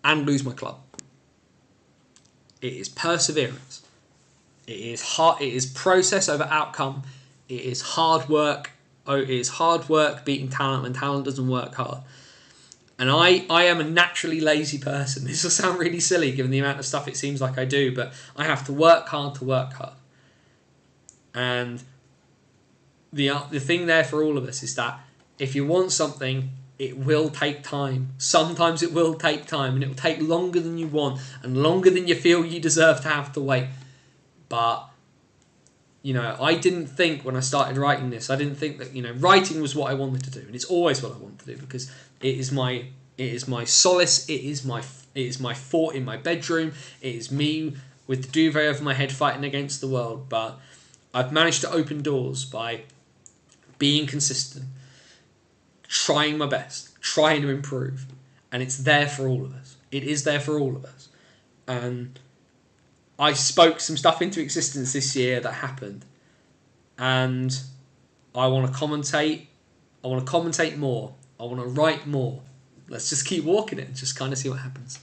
and lose my club. It is perseverance. It is hard. It is process over outcome. It is hard work. It is hard work beating talent when talent doesn't work hard. And I am a naturally lazy person. This will sound really silly given the amount of stuff it seems like I do, but I have to work hard to work hard. And the thing there for all of us is that if you want something, it will take time. Sometimes it will take time, and it will take longer than you want and longer than you feel you deserve to have to wait. But I didn't think when I started writing this, I didn't think that writing was what I wanted to do, and it's always what I want to do because it is my solace. It is my fort in my bedroom. It is me with the duvet over my head fighting against the world. But I've managed to open doors by being consistent, trying my best, trying to improve, and it's there for all of us. It is there for all of us, and I spoke some stuff into existence this year that happened, and I want to commentate. I want to commentate more. I want to write more. Let's just keep walking it and just kind of see what happens.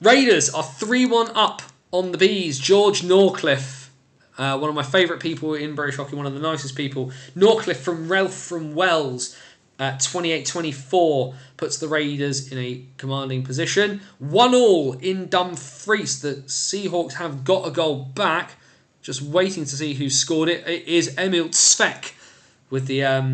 Raiders are 3-1 up on the Bees. George Norcliffe, one of my favourite people in British hockey, one of the nicest people. Norcliffe from Ralph from Wells at 28-24 puts the Raiders in a commanding position. 1-1 in Dumfries. The Seahawks have got a goal back. Just waiting to see who scored it. It is Emil Svek with the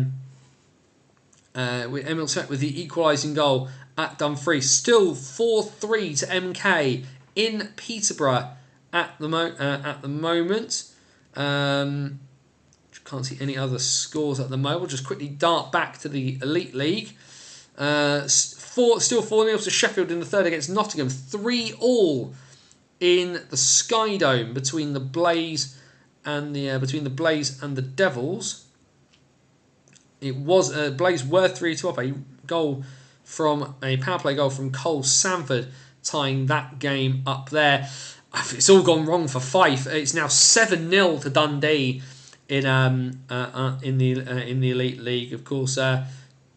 equalising goal at Dumfries. Still 4-3 to MK in Peterborough at the moment. Can't see any other scores at the moment. We'll just quickly dart back to the Elite League. Still 4-0 to Sheffield in the third against Nottingham. 3-3 in the Sky Dome between the Blaze and the Devils. It was Blaze were 3-2 up. A power play goal from Cole Sanford tying that game up there. It's all gone wrong for Fife. It's now 7-0 to Dundee in the Elite League. Of course,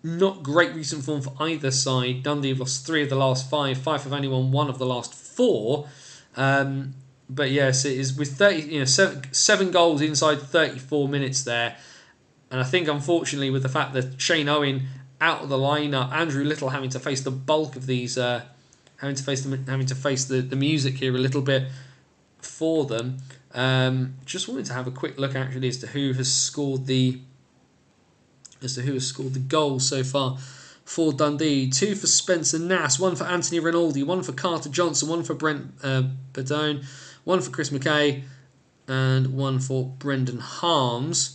not great recent form for either side. Dundee have lost 3 of the last 5. Fife have only won 1 of the last 4. But yes, it is with 7 goals inside 34 minutes there. And I think, unfortunately, with the fact that Shane Owen out of the lineup, Andrew Little having to face the bulk of these, having to face the music here a little bit for them. Just wanted to have a quick look actually as to who has scored the goals so far for Dundee. 2 for Spencer Nass, 1 for Anthony Rinaldi, 1 for Carter Johnson, 1 for Brent Badone, 1 for Chris McKay, and 1 for Brendan Harms.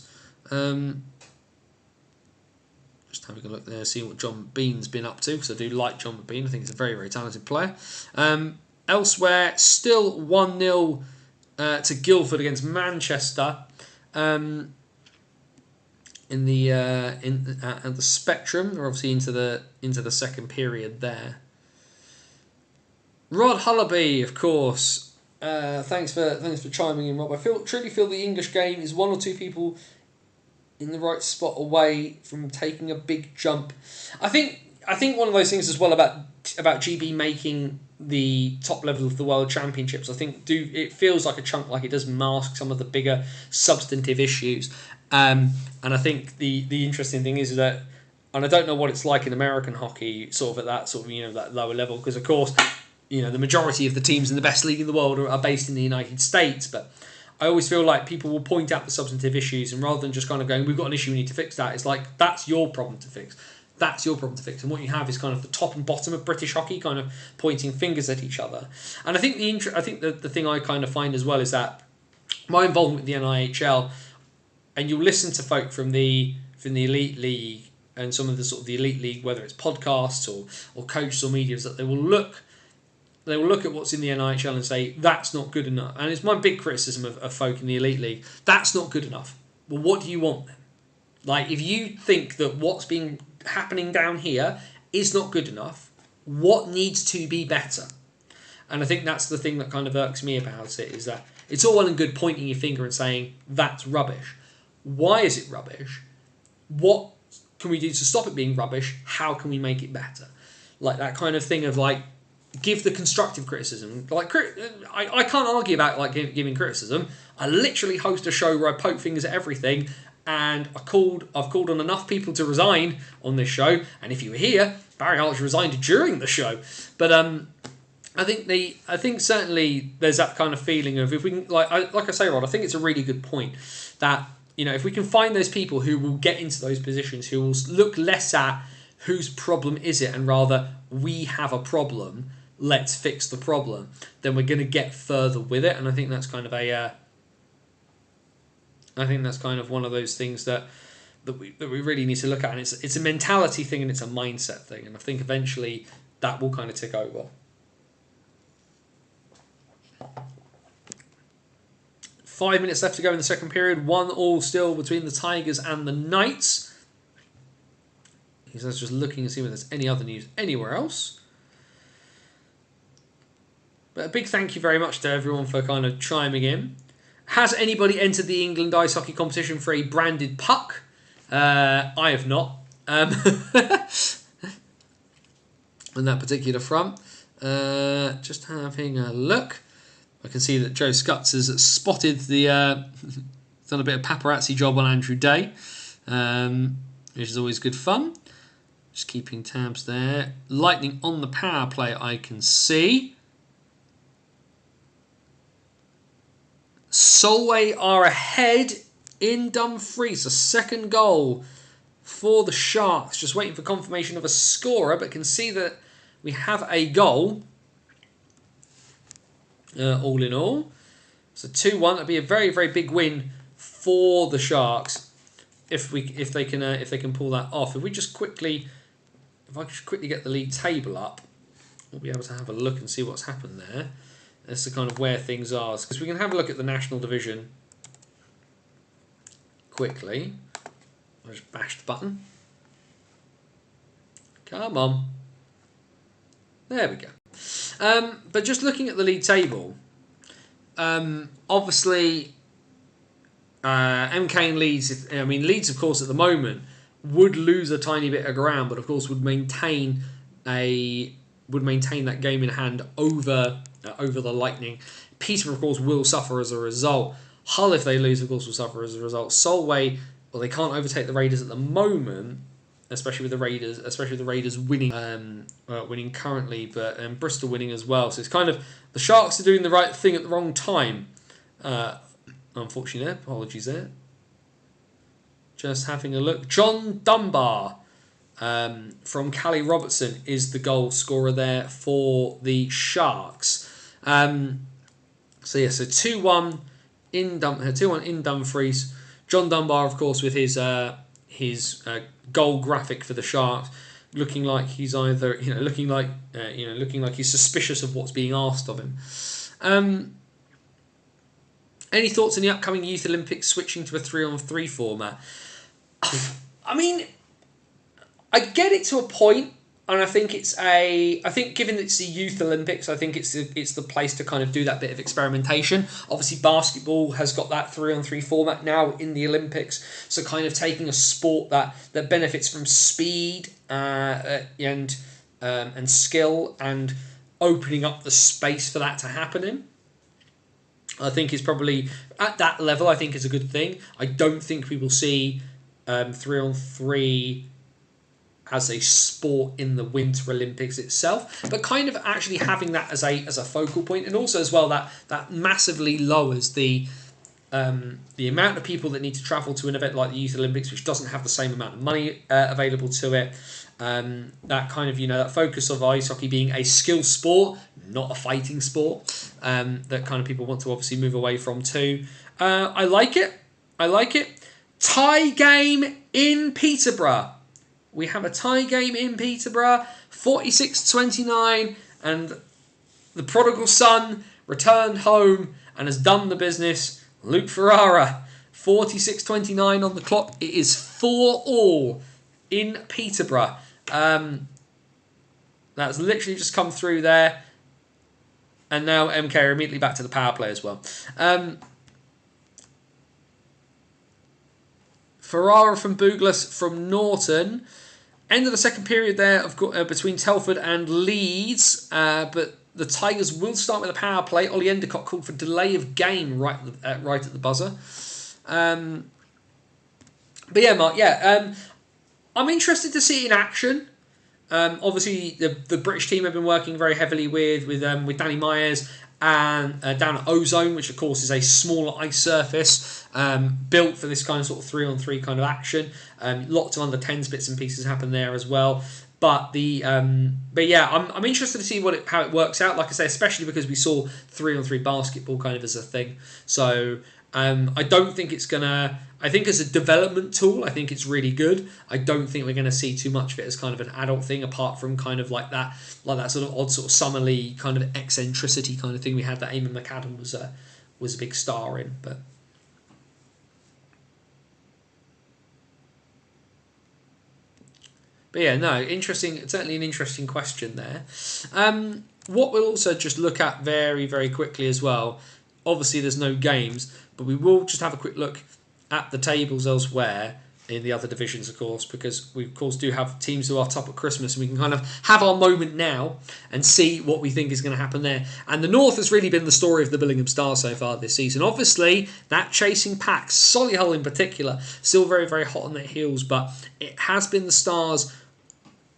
Just having a look there, seeing what John Bean's been up to, because I do like John Bean. I think he's a very, very talented player. Elsewhere, still 1-0 to Guildford against Manchester at the Spectrum. They're obviously into the second period there. Rod Hullaby, of course. Thanks for chiming in, Rob. I truly feel the English game is 1 or 2 people in the right spot away from taking a big jump. I think one of those things as well about GB making the top level of the World Championships, I think it feels like a chunk, like it does mask some of the bigger substantive issues. And I think the interesting thing is that, and I don't know what it's like in American hockey, sort of at that sort of that lower level, because of course the majority of the teams in the best league in the world are based in the United States, but I always feel like people will point out the substantive issues, and rather than just kind of going, we've got an issue, we need to fix that, it's like, that's your problem to fix. That's your problem to fix. And what you have is kind of the top and bottom of British hockey kind of pointing fingers at each other. And I think the thing I kind of find as well is that my involvement with the NIHL, and you'll listen to folk from the Elite League and some of the sort of the Elite League, whether it's podcasts or coaches or media, is that they will look at what's in the NIHL and say, that's not good enough. And it's my big criticism of folk in the Elite League. That's not good enough. Well, what do you want then? Like, if you think that what's been happening down here is not good enough, what needs to be better? And I think that's the thing that kind of irks me about it, is that it's all well and good pointing your finger and saying, that's rubbish. Why is it rubbish? What can we do to stop it being rubbish? How can we make it better? Like that kind of thing of like, give the constructive criticism. Like, I can't argue about like giving criticism. I literally host a show where I poke fingers at everything, and I've called on enough people to resign on this show. And if you were here, Barry Archer resigned during the show. But I think certainly there's that kind of feeling of, if we can, like I say, Rod, I think it's a really good point that if we can find those people who will get into those positions, who will look less at whose problem is it, and rather, we have a problem, let's fix the problem, then we're going to get further with it. And I think that's kind of one of those things that we really need to look at. And it's a mentality thing and it's a mindset thing. And I think eventually that will kind of tick over. 5 minutes left to go in the second period. 1-1 still between the Tigers and the Knights. He's just looking to see if there's any other news anywhere else. But a big thank you very much to everyone for kind of chiming in. Has anybody entered the England ice hockey competition for a branded puck? I have not. On that particular front. Just having a look. I can see that Joe Scutts has spotted the... done a bit of paparazzi job on Andrew Day, which is always good fun. Just keeping tabs there. Lightning on the power play, I can see. Solway are ahead in Dumfries. A second goal for the Sharks. Just waiting for confirmation of a scorer, but can see that we have a goal. All in all. So 2-1. That'd be a very, very big win for the Sharks if they can pull that off. If I just quickly get the league table up, we'll be able to have a look and see what's happened there. That's the kind of where things are. Because we can have a look at the National Division quickly. I just bashed the button. Come on. There we go. But just looking at the league table, obviously MK and Leeds, Leeds of course at the moment would lose a tiny bit of ground, but of course would maintain that game in hand over the Lightning. Peterborough of course will suffer as a result. Hull, if they lose, of course will suffer as a result. Solway, well, they can't overtake the Raiders at the moment, especially with the Raiders winning currently, but Bristol winning as well. So it's kind of the Sharks are doing the right thing at the wrong time. Unfortunately, apologies there. Just having a look. John Dunbar from Callie Robertson is the goal scorer there for the Sharks. So 2-1 in Dumfries. John Dunbar, of course, with his goal graphic for the Sharks, looking like he's either looking like he's suspicious of what's being asked of him. Any thoughts on the upcoming Youth Olympics switching to a 3-on-3 format? I mean, I get it to a point, and I think given it's the Youth Olympics, I think it's the place to kind of do that bit of experimentation. Obviously, basketball has got that 3-on-3 format now in the Olympics, so kind of taking a sport that benefits from speed and skill and opening up the space for that to happen in. I think is probably at that level. I think is a good thing. I don't think we will see 3-on-3 as a sport in the Winter Olympics itself, but kind of actually having that as a focal point, and also as well that massively lowers the amount of people that need to travel to an event like the Youth Olympics, which doesn't have the same amount of money available to it. That kind of that focus of ice hockey being a skill sport, not a fighting sport, that kind of people want to obviously move away from too. I like it. Tie game in Peterborough. We have a tie game in Peterborough, 46-29, and the prodigal son returned home and has done the business. Luke Ferrara, 46-29 on the clock. It is 4-4 in Peterborough. That's literally just come through there. And now MK are immediately back to the power play as well. Ferrara from Douglas from Norton. End of the second period there between Telford and Leeds. But the Tigers will start with a power play. Ollie Endicott called for delay of game right at the buzzer. But yeah, Mark, I'm interested to see it in action. Obviously, the British team have been working very heavily with Danny Myers and down at Ozone, which of course is a smaller ice surface built for this kind of sort of 3-on-3 kind of action. Lots of under 10s bits and pieces happen there as well. But I'm interested to see how it works out. Like I say, especially because we saw 3-on-3 basketball kind of as a thing. So I don't think it's gonna. I think as a development tool, I think it's really good. I don't think we're going to see too much of it as kind of an adult thing, apart from kind of like that sort of odd sort of summer league kind of eccentricity kind of thing we had that Eamon McAdam was a big star in. But yeah, no, interesting. Certainly an interesting question there. what we'll also just look at very, very quickly as well, obviously there's no games, but we will just have a quick look at the tables elsewhere in the other divisions, of course, because we, of course, do have teams who are top at Christmas, and we can kind of have our moment now and see what we think is going to happen there. And the North has really been the story of the Billingham Stars so far this season. Obviously, that chasing pack, Solihull in particular, still very, very hot on their heels, but it has been the Stars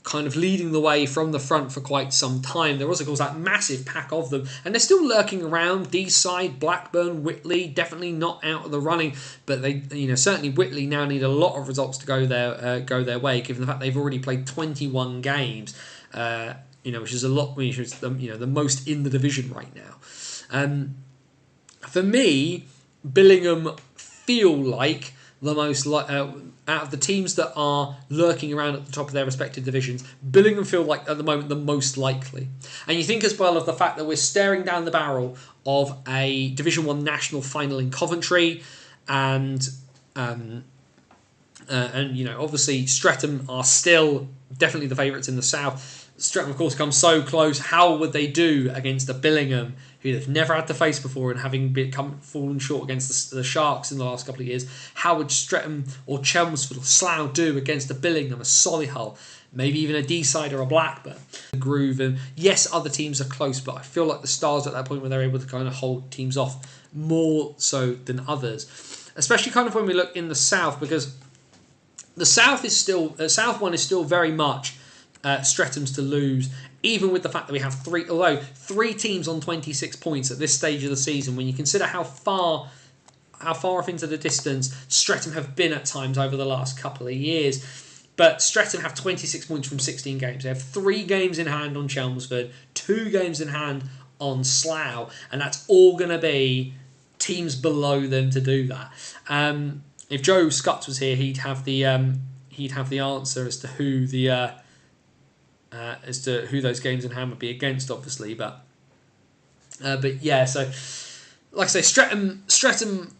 kind of leading the way from the front for quite some time. There was, of course, that massive pack of them, and they're still lurking around. Deeside, Blackburn, Whitley, definitely not out of the running, but they, certainly Whitley now need a lot of results to go their way, given the fact they've already played 21 games, which is a lot, which is the most in the division right now. For me, Billingham feel like the most out of the teams that are lurking around at the top of their respective divisions, Billingham feel like at the moment the most likely. And you think as well of the fact that we're staring down the barrel of a Division 1 national final in Coventry, and obviously Streatham are still definitely the favourites in the south. Streatham, of course, come so close. How would they do against a Billingham who they've never had to face before, and having fallen short against the Sharks in the last couple of years? How would Streatham or Chelmsford or Slough do against a Billingham, a Solihull, maybe even a Deeside or a Blackburn? The groove, and yes, other teams are close, but I feel like the Stars at that point where they're able to kind of hold teams off more so than others, especially kind of when we look in the south, because the south is still South one is still very much Streatham's to lose, even with the fact that we have three teams on 26 points at this stage of the season. When you consider how far off into the distance Streatham have been at times over the last couple of years, but Streatham have 26 points from 16 games. They have 3 games in hand on Chelmsford, 2 games in hand on Slough, and that's all going to be teams below them to do that. If Joe Scutts was here, he'd have the answer as to who those games in hand would be against, obviously. But yeah, so like I say, Streatham,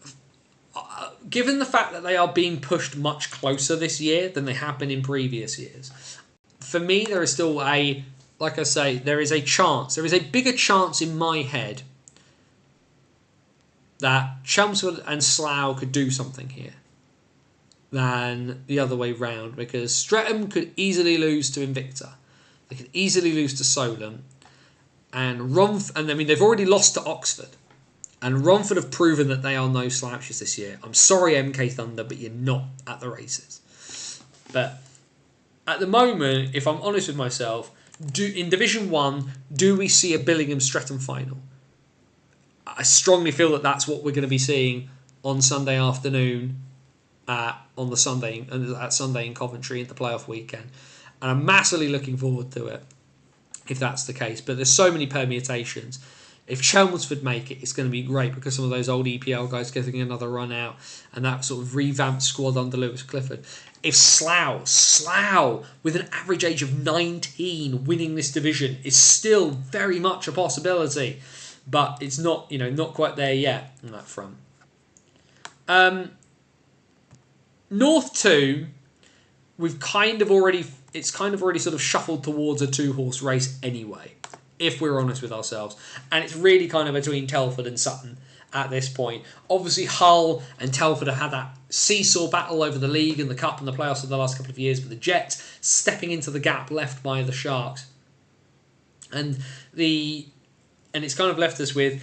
given the fact that they are being pushed much closer this year than they have been in previous years, for me there is still there is a chance. There is a bigger chance in my head that Chelmsford and Slough could do something here than the other way round, because Streatham could easily lose to Invicta. They could easily lose to Solent, and they've already lost to Oxford, and Romford have proven that they are no slouches this year. I'm sorry, MK Thunder, but you're not at the races. But at the moment, if I'm honest with myself, in Division 1, do we see a Billingham-Streatham final? I strongly feel that that's what we're going to be seeing on Sunday afternoon, at Sunday in Coventry in the playoff weekend. And I'm massively looking forward to it, if that's the case. But there's so many permutations. If Chelmsford make it, it's going to be great, because some of those old EPL guys getting another run out, and that sort of revamped squad under Lewis Clifford. If Slough, with an average age of 19, winning this division is still very much a possibility, but it's not, not quite there yet on that front. North 2, it's kind of already sort of shuffled towards a 2-horse race anyway, if we're honest with ourselves. And it's really kind of between Telford and Sutton at this point. Obviously, Hull and Telford have had that seesaw battle over the league and the cup and the playoffs for the last couple of years, but the Jets stepping into the gap left by the Sharks. And it's kind of left us with,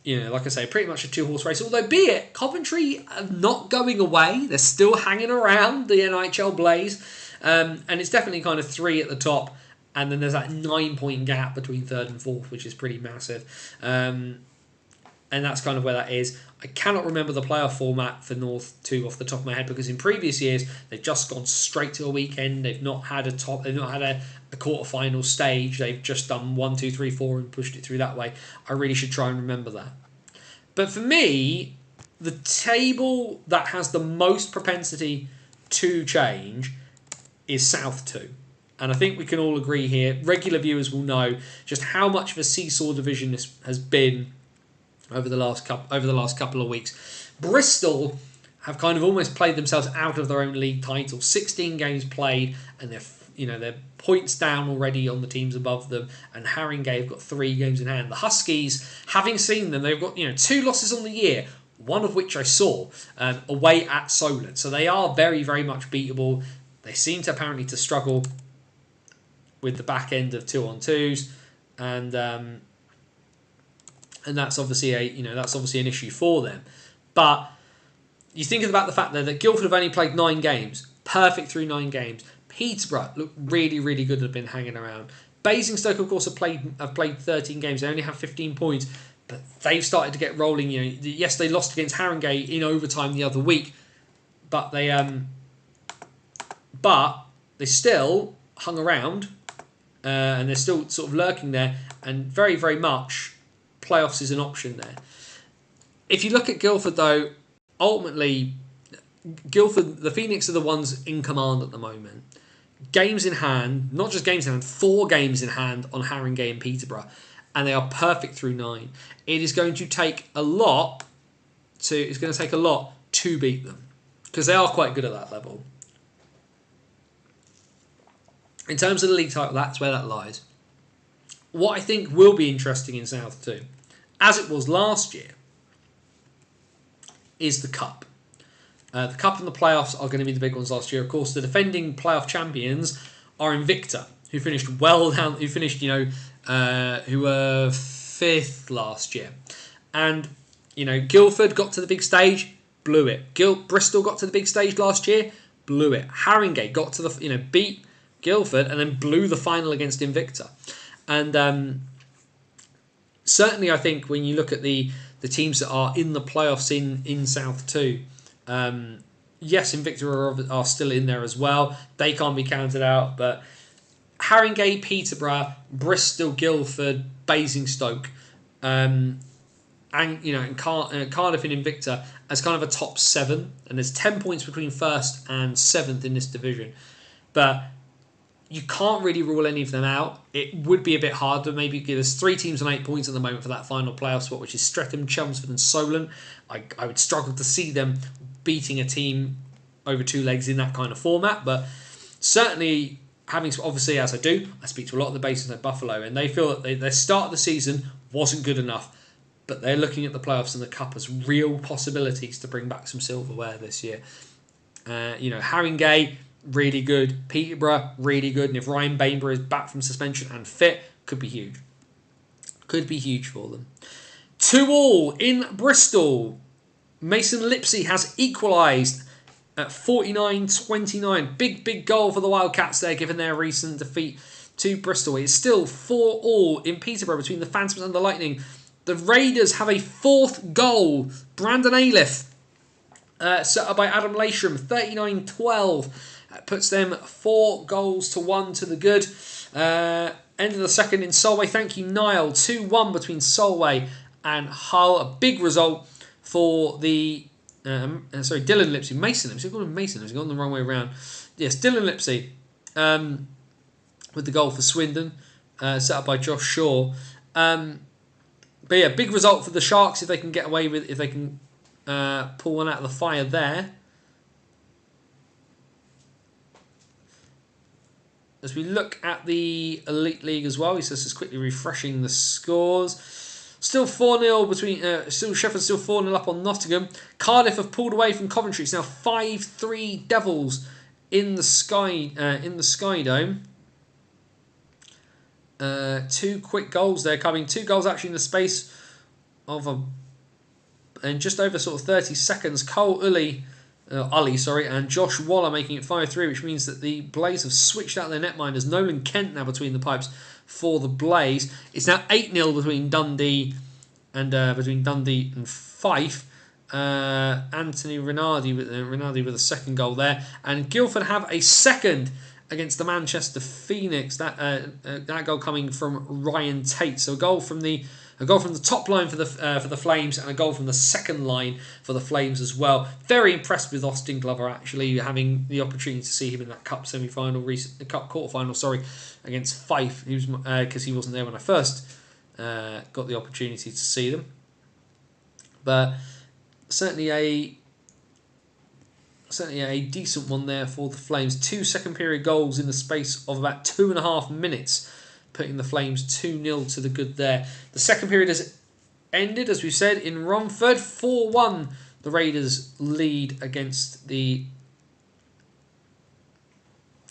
like I say, pretty much a 2-horse race. Although, be it, Coventry are not going away. They're still hanging around the NIHL Blaze. And it's definitely kind of 3 at the top. And then there's that 9-point gap between 3rd and 4th, which is pretty massive. And that's kind of where that is. I cannot remember the playoff format for North 2 off the top of my head, because in previous years they've just gone straight to a weekend. They've not had a quarter-final stage. They've just done 1, 2, 3, 4 and pushed it through that way. I really should try and remember that. But for me, the table that has the most propensity to change is South 2. And I think we can all agree here, regular viewers will know just how much of a seesaw division this has been over the last couple of weeks. Bristol have kind of almost played themselves out of their own league title. 16 games played, and they're they're points down already on the teams above them, and Haringey have got 3 games in hand. The Huskies, having seen them, they've got 2 losses on the year, one of which I saw away at Solent. So they are very, very much beatable. They seem to apparently to struggle with the back end of 2-on-2s, and that's obviously an issue for them. But you think about the fact that Guildford have only played 9 games, perfect through 9 games. Peterborough look really, really good, have been hanging around. Basingstoke, of course, have played 13 games. They only have 15 points, but they've started to get rolling. Yes, they lost against Haringey in overtime the other week, but they still hung around, and they're still sort of lurking there, and very, very much playoffs is an option there. If you look at Guildford, though, ultimately, Guildford, the Phoenix are the ones in command at the moment. Games in hand, not just games in hand, 4 games in hand on Haringey and Peterborough, and they are perfect through 9. It is going to take a lot to beat them, because they are quite good at that level. In terms of the league title, that's where that lies. What I think will be interesting in South 2, as it was last year, is the Cup. The Cup and the playoffs are going to be the big ones last year. Of course, the defending playoff champions are Invicta, who finished well down. Who were 5th last year, and Guildford got to the big stage, blew it. Bristol got to the big stage last year, blew it. Haringey got to the beat Guildford and then blew the final against Invicta, and certainly I think when you look at the teams that are in the playoffs in South 2. Yes, Invicta are still in there as well. They can't be counted out, but Haringey, Peterborough, Bristol, Guildford, Basingstoke, and Cardiff and Invicta as kind of a top 7, and there's 10 points between 1st and 7th in this division. But you can't really rule any of them out. It would be a bit hard, but maybe there's 3 teams on 8 points at the moment for that final playoff spot, which is Streatham, Chelmsford and Solent. I would struggle to see them beating a team over 2 legs in that kind of format, but certainly obviously, as I do, I speak to a lot of the bases at Buffalo, and they feel that their start of the season wasn't good enough, but they're looking at the playoffs and the Cup as real possibilities to bring back some silverware this year. Haringey, really good. Peterborough, really good. And if Ryan Bainborough is back from suspension and fit, could be huge. Could be huge for them. 2-2 in Bristol. Mason Lipsey has equalised at 49-29. Big goal for the Wildcats there, given their recent defeat to Bristol. It's still 4-4 in Peterborough between the Phantoms and the Lightning. The Raiders have a 4th goal. Brandon Aliff, set up by Adam Lasham, 39-12. Puts them 4-1 to the good. End of the second in Solway. Thank you, Niall. 2-1 between Solway and Hull. A big result for the... Dylan Lipsey. Mason Lipsey. I've got him Mason. I've gone the wrong way around. Yes, Dylan Lipsey with the goal for Swindon. Set up by Josh Shaw. But yeah, big result for the Sharks if they can get away with... If they can pull one out of the fire there. As we look at the Elite League as well, he says just quickly refreshing the scores. Still 4-0 between. Sheffield still 4-0 up on Nottingham. Cardiff have pulled away from Coventry. It's now 5-3 Devils in the Sky Dome. 2 quick goals there coming. 2 goals actually in the space of in just over sort of 30 seconds. Cole Ully, and Josh Waller making it 5-3, which means that the Blaze have switched out their netminders. Nolan Kent now between the pipes for the Blaze. It's now 8-0 between Dundee and Fife. Anthony Rinaldi with a second goal there, and Guildford have a second against the Manchester Phoenix. That goal coming from Ryan Tate. So a goal from the top line for the Flames, and a goal from the second line for the Flames as well. Very impressed with Austin Glover, actually, having the opportunity to see him in that Cup quarter-final, against Fife, because he wasn't there when I first got the opportunity to see them. But certainly certainly a decent one there for the Flames. 2 second period goals in the space of about 2.5 minutes, putting the Flames 2-0 to the good there. The second period has ended, as we've said, in Romford. 4-1 the Raiders lead against the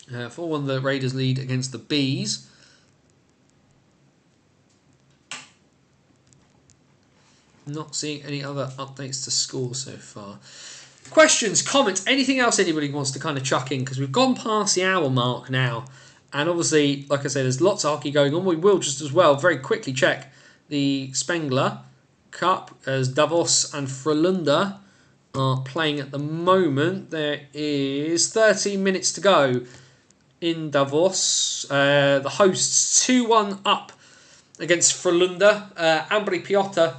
4-1 the Raiders lead against the Bees. Not seeing any other updates to score so far. Questions, comments, anything else anybody wants to kind of chuck in? Because we've gone past the hour mark now. And obviously, like I said, there's lots of hockey going on. We will just as well very quickly check the Spengler Cup as Davos and Frölunda are playing at the moment. There is 13 minutes to go in Davos. The hosts 2-1 up against Frölunda. Ambri Piotta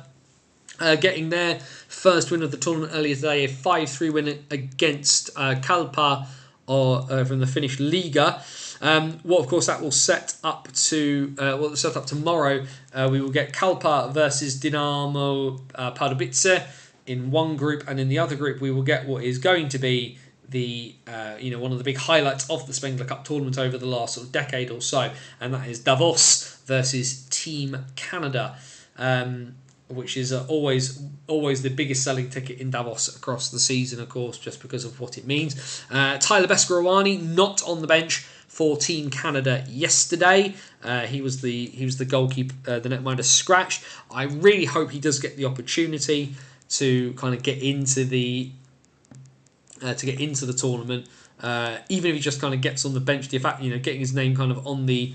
getting their first win of the tournament earlier today, a 5-3 win against Kalpa from the Finnish Liga. Well, of course, that will set up to set up tomorrow. We will get Kalpa versus Dinamo Pardubice in one group, and in the other group we will get what is going to be the one of the big highlights of the Spengler Cup tournament over the last sort of decade or so, and that is Davos versus Team Canada. Which is always the biggest selling ticket in Davos across the season, of course, just because of what it means. Tyler Beskorowany not on the bench for Team Canada yesterday. He was the goalkeeper, the netminder scratched. I really hope he does get the opportunity to kind of get into the tournament, even if he just kind of gets on the bench. The fact getting his name kind of on the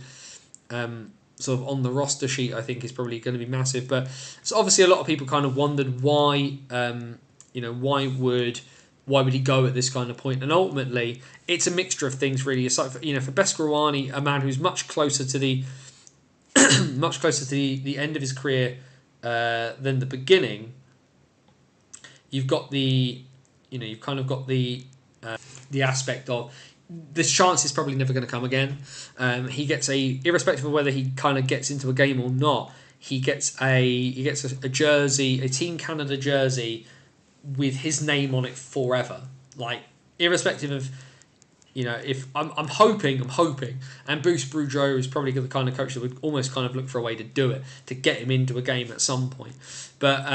sort of on the roster sheet, I think is probably going to be massive. But so obviously a lot of people kind of wondered why would he go at this kind of point, and ultimately it's a mixture of things really. It's like for Beskorowany, a man who's much closer to the the end of his career than the beginning. You've got the aspect of this chance is probably never going to come again. He gets irrespective of whether he kind of gets into a game or not, he gets a jersey, a Team Canada jersey with his name on it forever. Like irrespective of if I'm hoping, and Bruce Boudreau is probably the kind of coach that would almost kind of look for a way to do it, to get him into a game at some point. But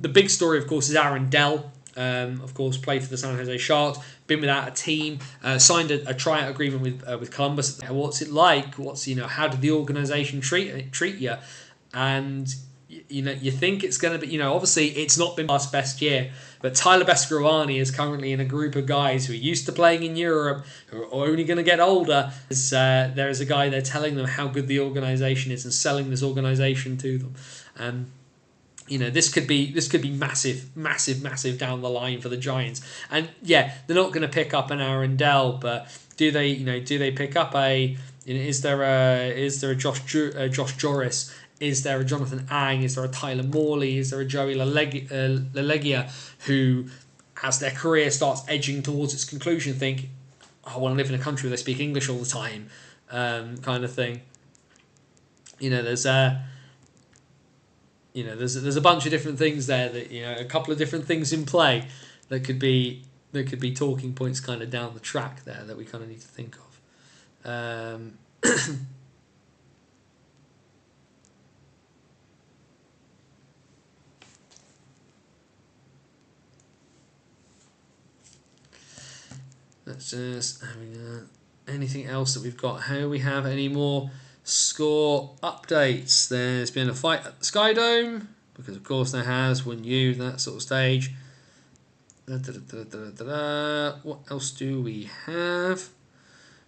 the big story, of course, is Aaron Dell. Of course, played for the San Jose Sharks, been without a team, signed a tryout agreement with Columbus. What's it like? How did the organisation treat you? And you think it's going to be, obviously it's not been our best year, but Tyler Beskorowany is currently in a group of guys who are used to playing in Europe, who are only going to get older. There is a guy there telling them how good the organisation is and selling this organisation to them. This could be massive down the line for the Giants. And yeah, they're not going to pick up an Aaron Dell, but do they pick up is there a Josh Joris? Is there a Jonathan Ang? Is there a Tyler Morley? Is there a Joey LaLeggia who, as their career starts edging towards its conclusion, think, I want to live in a country where they speak English all the time, kind of thing. There's a bunch of different things there that a couple of different things in play that could be talking points kind of down the track there that we kind of need to think of. Let's just anything else that we've got. How we have any more score updates? There's been a fight at the Sky Dome, because of course there has, when you that sort of stage. What else do we have?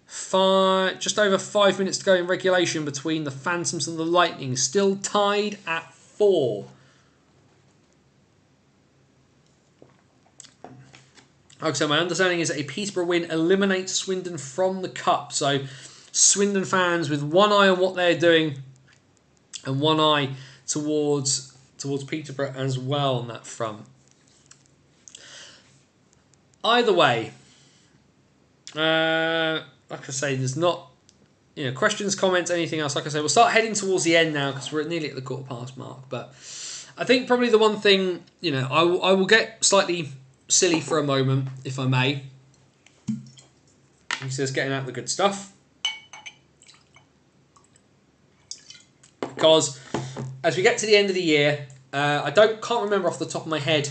Just over 5 minutes to go in regulation between the Phantoms and the Lightning, still tied at 4. Okay, so my understanding is that a Peterborough win eliminates Swindon from the Cup. So Swindon fans with one eye on what they're doing and one eye towards Peterborough as well on that front. Either way, like I say, there's not questions, comments, anything else. Like I say, we'll start heading towards the end now because we're nearly at the 1/4 mark. But I think probably the one thing, I will get slightly silly for a moment, if I may. He says getting out the good stuff. Because as we get to the end of the year, I can't remember off the top of my head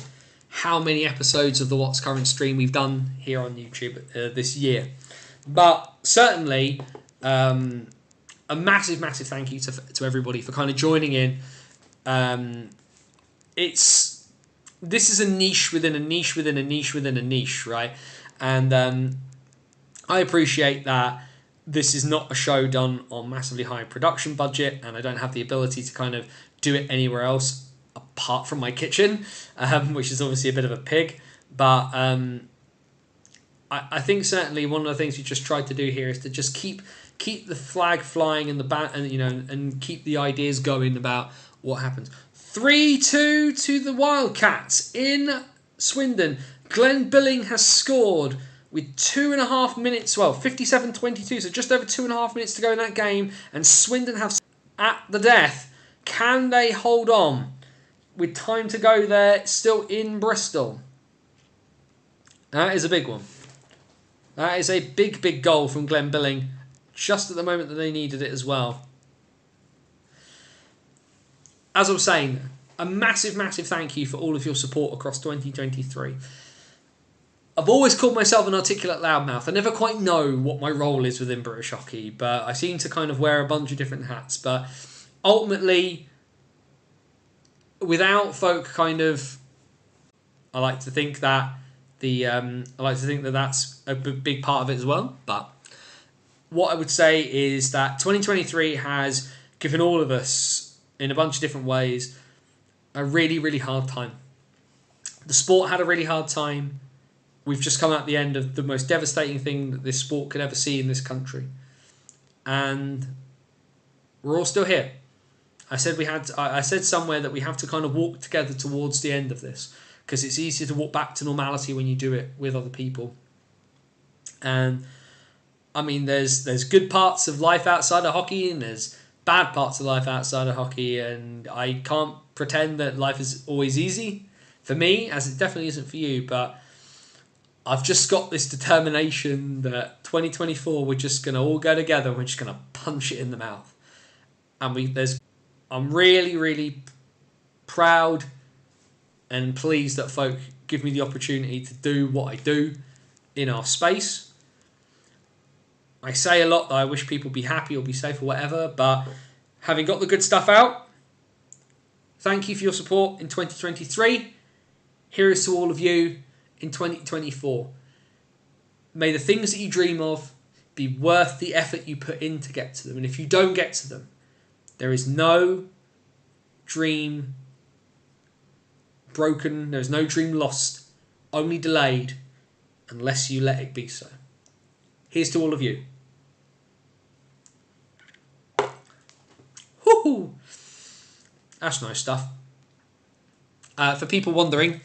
how many episodes of the What's Current stream we've done here on YouTube this year. But certainly, a massive, massive thank you to everybody for kind of joining in. This is a niche within a niche within a niche within a niche, right? And I appreciate that this is not a show done on massively high production budget, and I don't have the ability to kind of do it anywhere else apart from my kitchen, which is obviously a bit of a pig. But I think certainly one of the things we just tried to do here is to just keep the flag flying and and keep the ideas going about what happens. 3-2 to the Wildcats in Swindon. Glenn Billing has scored with 2.5 minutes, 57-22, so just over 2.5 minutes to go in that game, and Swindon have at the death. Can they hold on with time to go there, still in Bristol? That is a big one. That is a big, big goal from Glenn Billing, just at the moment that they needed it as well. As I was saying, a massive, massive thank you for all of your support across 2023. I've always called myself an articulate loudmouth. I never quite know what my role is within British hockey, but I seem to kind of wear a bunch of different hats. But ultimately, without folk kind of, I like to think that that's a big part of it as well. But what I would say is that 2023 has given all of us, in a bunch of different ways, a really, really hard time. The sport had a really hard time. We've just come out the end of the most devastating thing that this sport could ever see in this country. And we're all still here. I said somewhere that we have to kind of walk together towards the end of this, because it's easier to walk back to normality when you do it with other people. And I mean, there's good parts of life outside of hockey, and there's bad parts of life outside of hockey, and I can't pretend that life is always easy for me, as it definitely isn't for you, but I've just got this determination that 2024 we're just going to all go together and we're just going to punch it in the mouth. And I'm really, really proud and pleased that folk give me the opportunity to do what I do in our space. I say a lot that I wish people be happy or be safe or whatever, but having got the good stuff out, thank you for your support in 2023. Here is to all of you in 2024. May the things that you dream of be worth the effort you put in to get to them. And if you don't get to them, there is no dream broken, there is no dream lost, only delayed, unless you let it be so. Here's to all of you. Woohoo! That's nice stuff. For people wondering,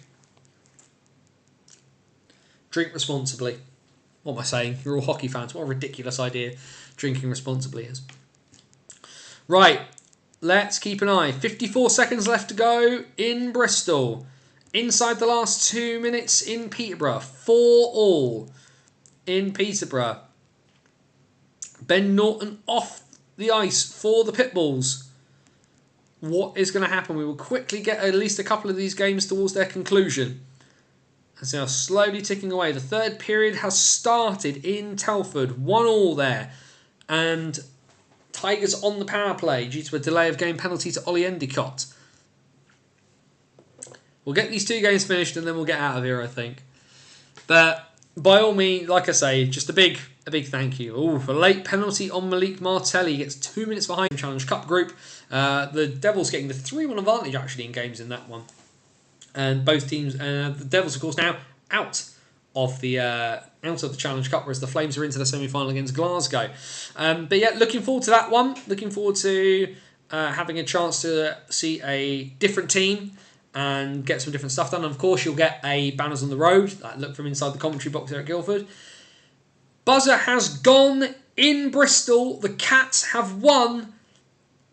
drink responsibly. What am I saying? You're all hockey fans. What a ridiculous idea drinking responsibly is. Right, let's keep an eye. 54 seconds left to go in Bristol. Inside the last 2 minutes in Peterborough. 4-4 in Peterborough. Ben Norton off the ice for the Pitbulls. What is going to happen? We will quickly get at least a couple of these games towards their conclusion. As they are slowly ticking away. The third period has started in Telford. 1-1 there. And Tigers on the power play due to a delay of game penalty to Ollie Endicott. We'll get these two games finished and then we'll get out of here, I think. But by all means, like I say, just a big thank you. Oh, for late penalty on Malik Martelli. He gets 2 minutes behind Challenge Cup group. The Devils getting the 3-1 advantage actually in games in that one. And both teams, the Devils of course now out of the Challenge Cup, whereas the Flames are into the semi-final against Glasgow. But yeah, looking forward to that one. Looking forward to having a chance to see a different team and get some different stuff done. And of course, you'll get a Banners on the Road, that look from inside the commentary box here at Guildford. Buzzer has gone in Bristol. The Cats have won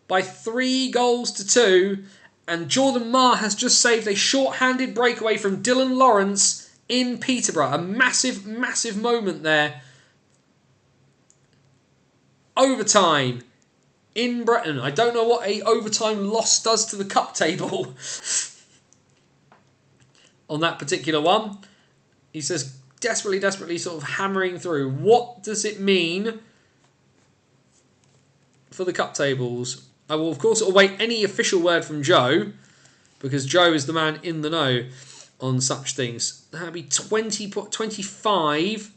by 3-2. And Jordan Marr has just saved a short-handed breakaway from Dylan Lawrence in Peterborough. A massive, massive moment there overtime in Britain. I don't know what a overtime loss does to the cup table on that particular one. He says desperately sort of hammering through. What does it mean for the cup tables? I will, of course, await any official word from Joe, because Joe is the man in the know on such things. That would be 25.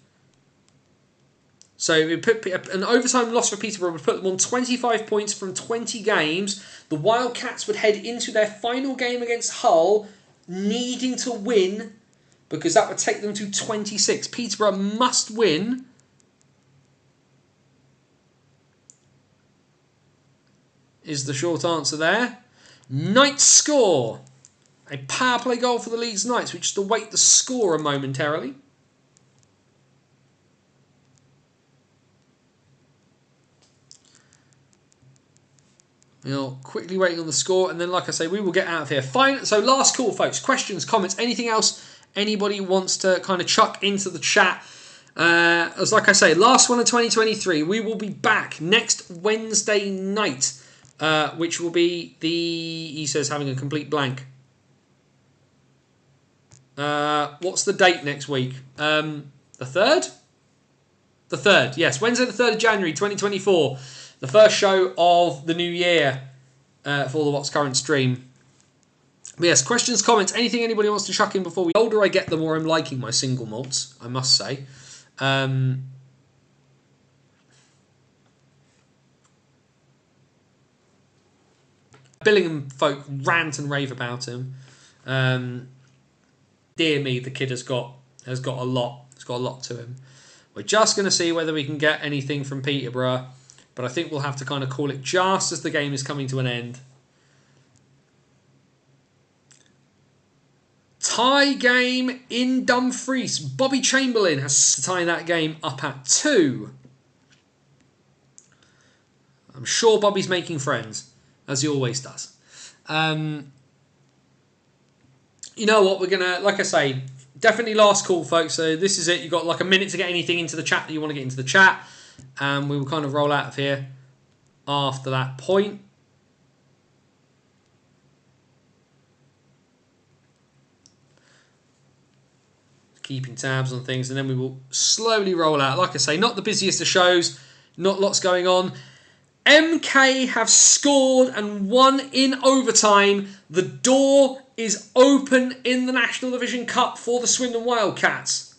So we put an overtime loss for Peterborough would put them on 25 points from 20 games. The Wildcats would head into their final game against Hull needing to win, because that would take them to 26. Peterborough must win is the short answer there. Knights score. A power play goal for the Leeds Knights. We just await the scorer momentarily. We'll quickly waiting on the score, and then, like I say, we will get out of here. Fine. So last call, folks. Questions, comments, anything else anybody wants to kind of chuck into the chat. As like I say, last one of 2023. We will be back next Wednesday night, which will be he says, having a complete blank. What's the date next week? The 3rd? The 3rd, yes. Wednesday the 3rd of January 2024. The first show of the new year for the What's Current stream. But yes, questions, comments, anything anybody wants to chuck in before we... The older I get, the more I'm liking my single malts, I must say. Billingham folk rant and rave about him. Dear me, the kid has got a lot. It's got a lot to him. We're just going to see whether we can get anything from Peterborough, but I think we'll have to kind of call it just as the game is coming to an end. Tie game in Dumfries. Bobby Chamberlain has to tie that game up at 2. I'm sure Bobby's making friends, as he always does. You know what? We're going to, like I say, definitely last call, folks. So this is it. You've got like a minute to get anything into the chat that you want to get into the chat. And we will kind of roll out of here after that point. Keeping tabs on things, and then we will slowly roll out. Like I say, not the busiest of shows, not lots going on. MK have scored and won in overtime. The door is open in the National Division Cup for the Swindon Wildcats.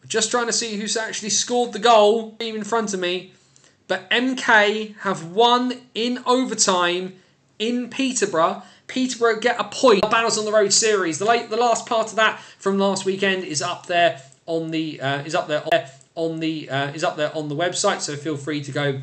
Just trying to see who's actually scored the goal in front of me. But MK have won in overtime in Peterborough. Peterborough get a point. Banners on the Road series. The last part of that from last weekend is up there on the on the website. So feel free to go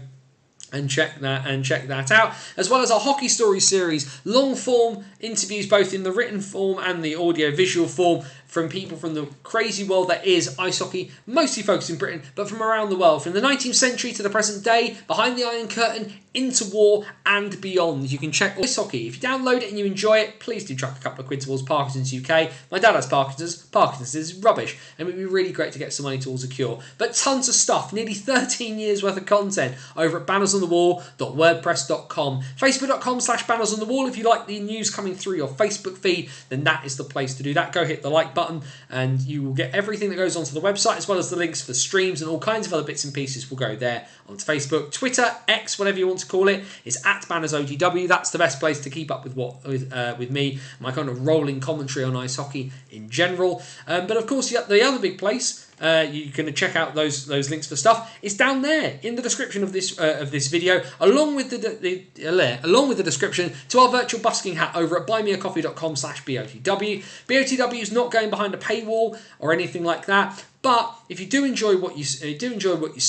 and check that out, as well as our Hockey Story series, long form interviews both in the written form and the audio visual form from people from the crazy world that is ice hockey, mostly focused in Britain, but from around the world, from the 19th century to the present day, behind the Iron Curtain, into war and beyond. You can check ice hockey. If you download it and you enjoy it, please do chuck a couple of quid towards Parkinson's UK. My dad has Parkinson's. Parkinson's is rubbish, and it would be really great to get some money towards a cure. But tons of stuff, nearly 13 years worth of content over at bannersonthewall.wordpress.com. Facebook.com/bannersonthewall. If you like the news coming through your Facebook feed, then that is the place to do that. Go hit the like button and you will get everything that goes onto the website, as well as the links for streams and all kinds of other bits and pieces will go there onto Facebook. Twitter, X, whatever you want to call it, is @BannersOGW. That's the best place to keep up with with me, my kind of rolling commentary on ice hockey in general. But of course, the other big place you can check out those links for stuff. It's down there in the description of this video, along with the description to our virtual busking hat over at buymeacoffee.com/BOTW. BOTW is not going behind a paywall or anything like that. But if you do enjoy what you see, you do enjoy what you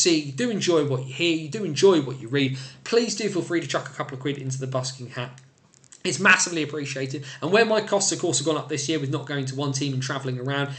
hear, you do enjoy what you read, please do feel free to chuck a couple of quid into the busking hat. It's massively appreciated. And where my costs, of course, have gone up this year with not going to one team and travelling around,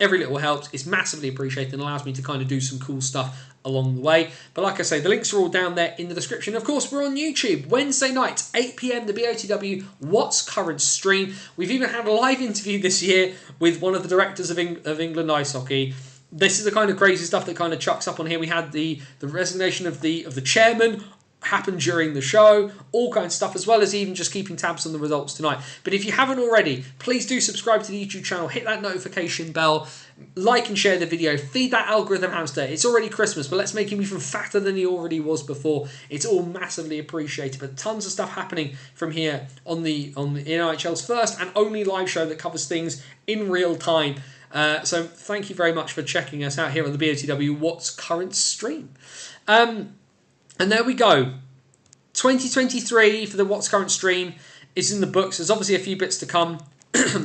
Every little helps. It's massively appreciated and allows me to kind of do some cool stuff along the way. But like I say, the links are all down there in the description. Of course, we're on YouTube Wednesday nights, 8 p.m, the BOTW What's Current stream. We've even had a live interview this year with one of the directors of England Ice Hockey. This is the kind of crazy stuff that kind of chucks up on here. We had the resignation of the chairman happen during the show, all kinds of stuff, as well as even just keeping tabs on the results tonight. But if you haven't already, please do subscribe to the YouTube channel, hit that notification bell, like and share the video, feed that algorithm hamster. It's already Christmas, but let's make him even fatter than he already was before. It's all massively appreciated, but tons of stuff happening from here on the NHL's first and only live show that covers things in real time. So thank you very much for checking us out here on the BOTW What's Current stream. And there we go. 2023 for the What's Current stream is in the books. There's obviously a few bits to come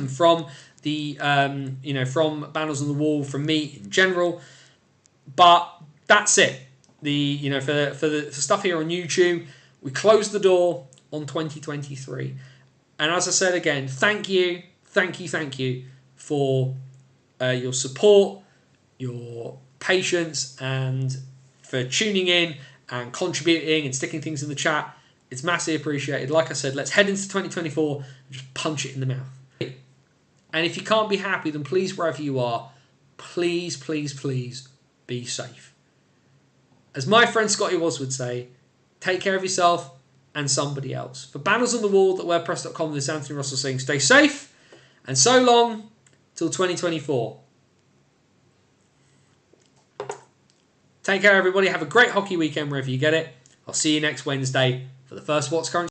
from the from Banners on the Wall, from me in general, but that's it. For stuff here on YouTube, we close the door on 2023. And as I said again, thank you for your support, your patience, and for tuning in and contributing and sticking things in the chat. It's massively appreciated. Like I said, let's head into 2024 and just punch it in the mouth. And if you can't be happy, then please, wherever you are, please be safe. As my friend Scotty Woz would say, take care of yourself and somebody else. For Banners on the Wall at WordPress.com, this is Anthony Russell saying stay safe and so long till 2024. Take care, everybody. Have a great hockey weekend wherever you get it. I'll see you next Wednesday for the first What's Current.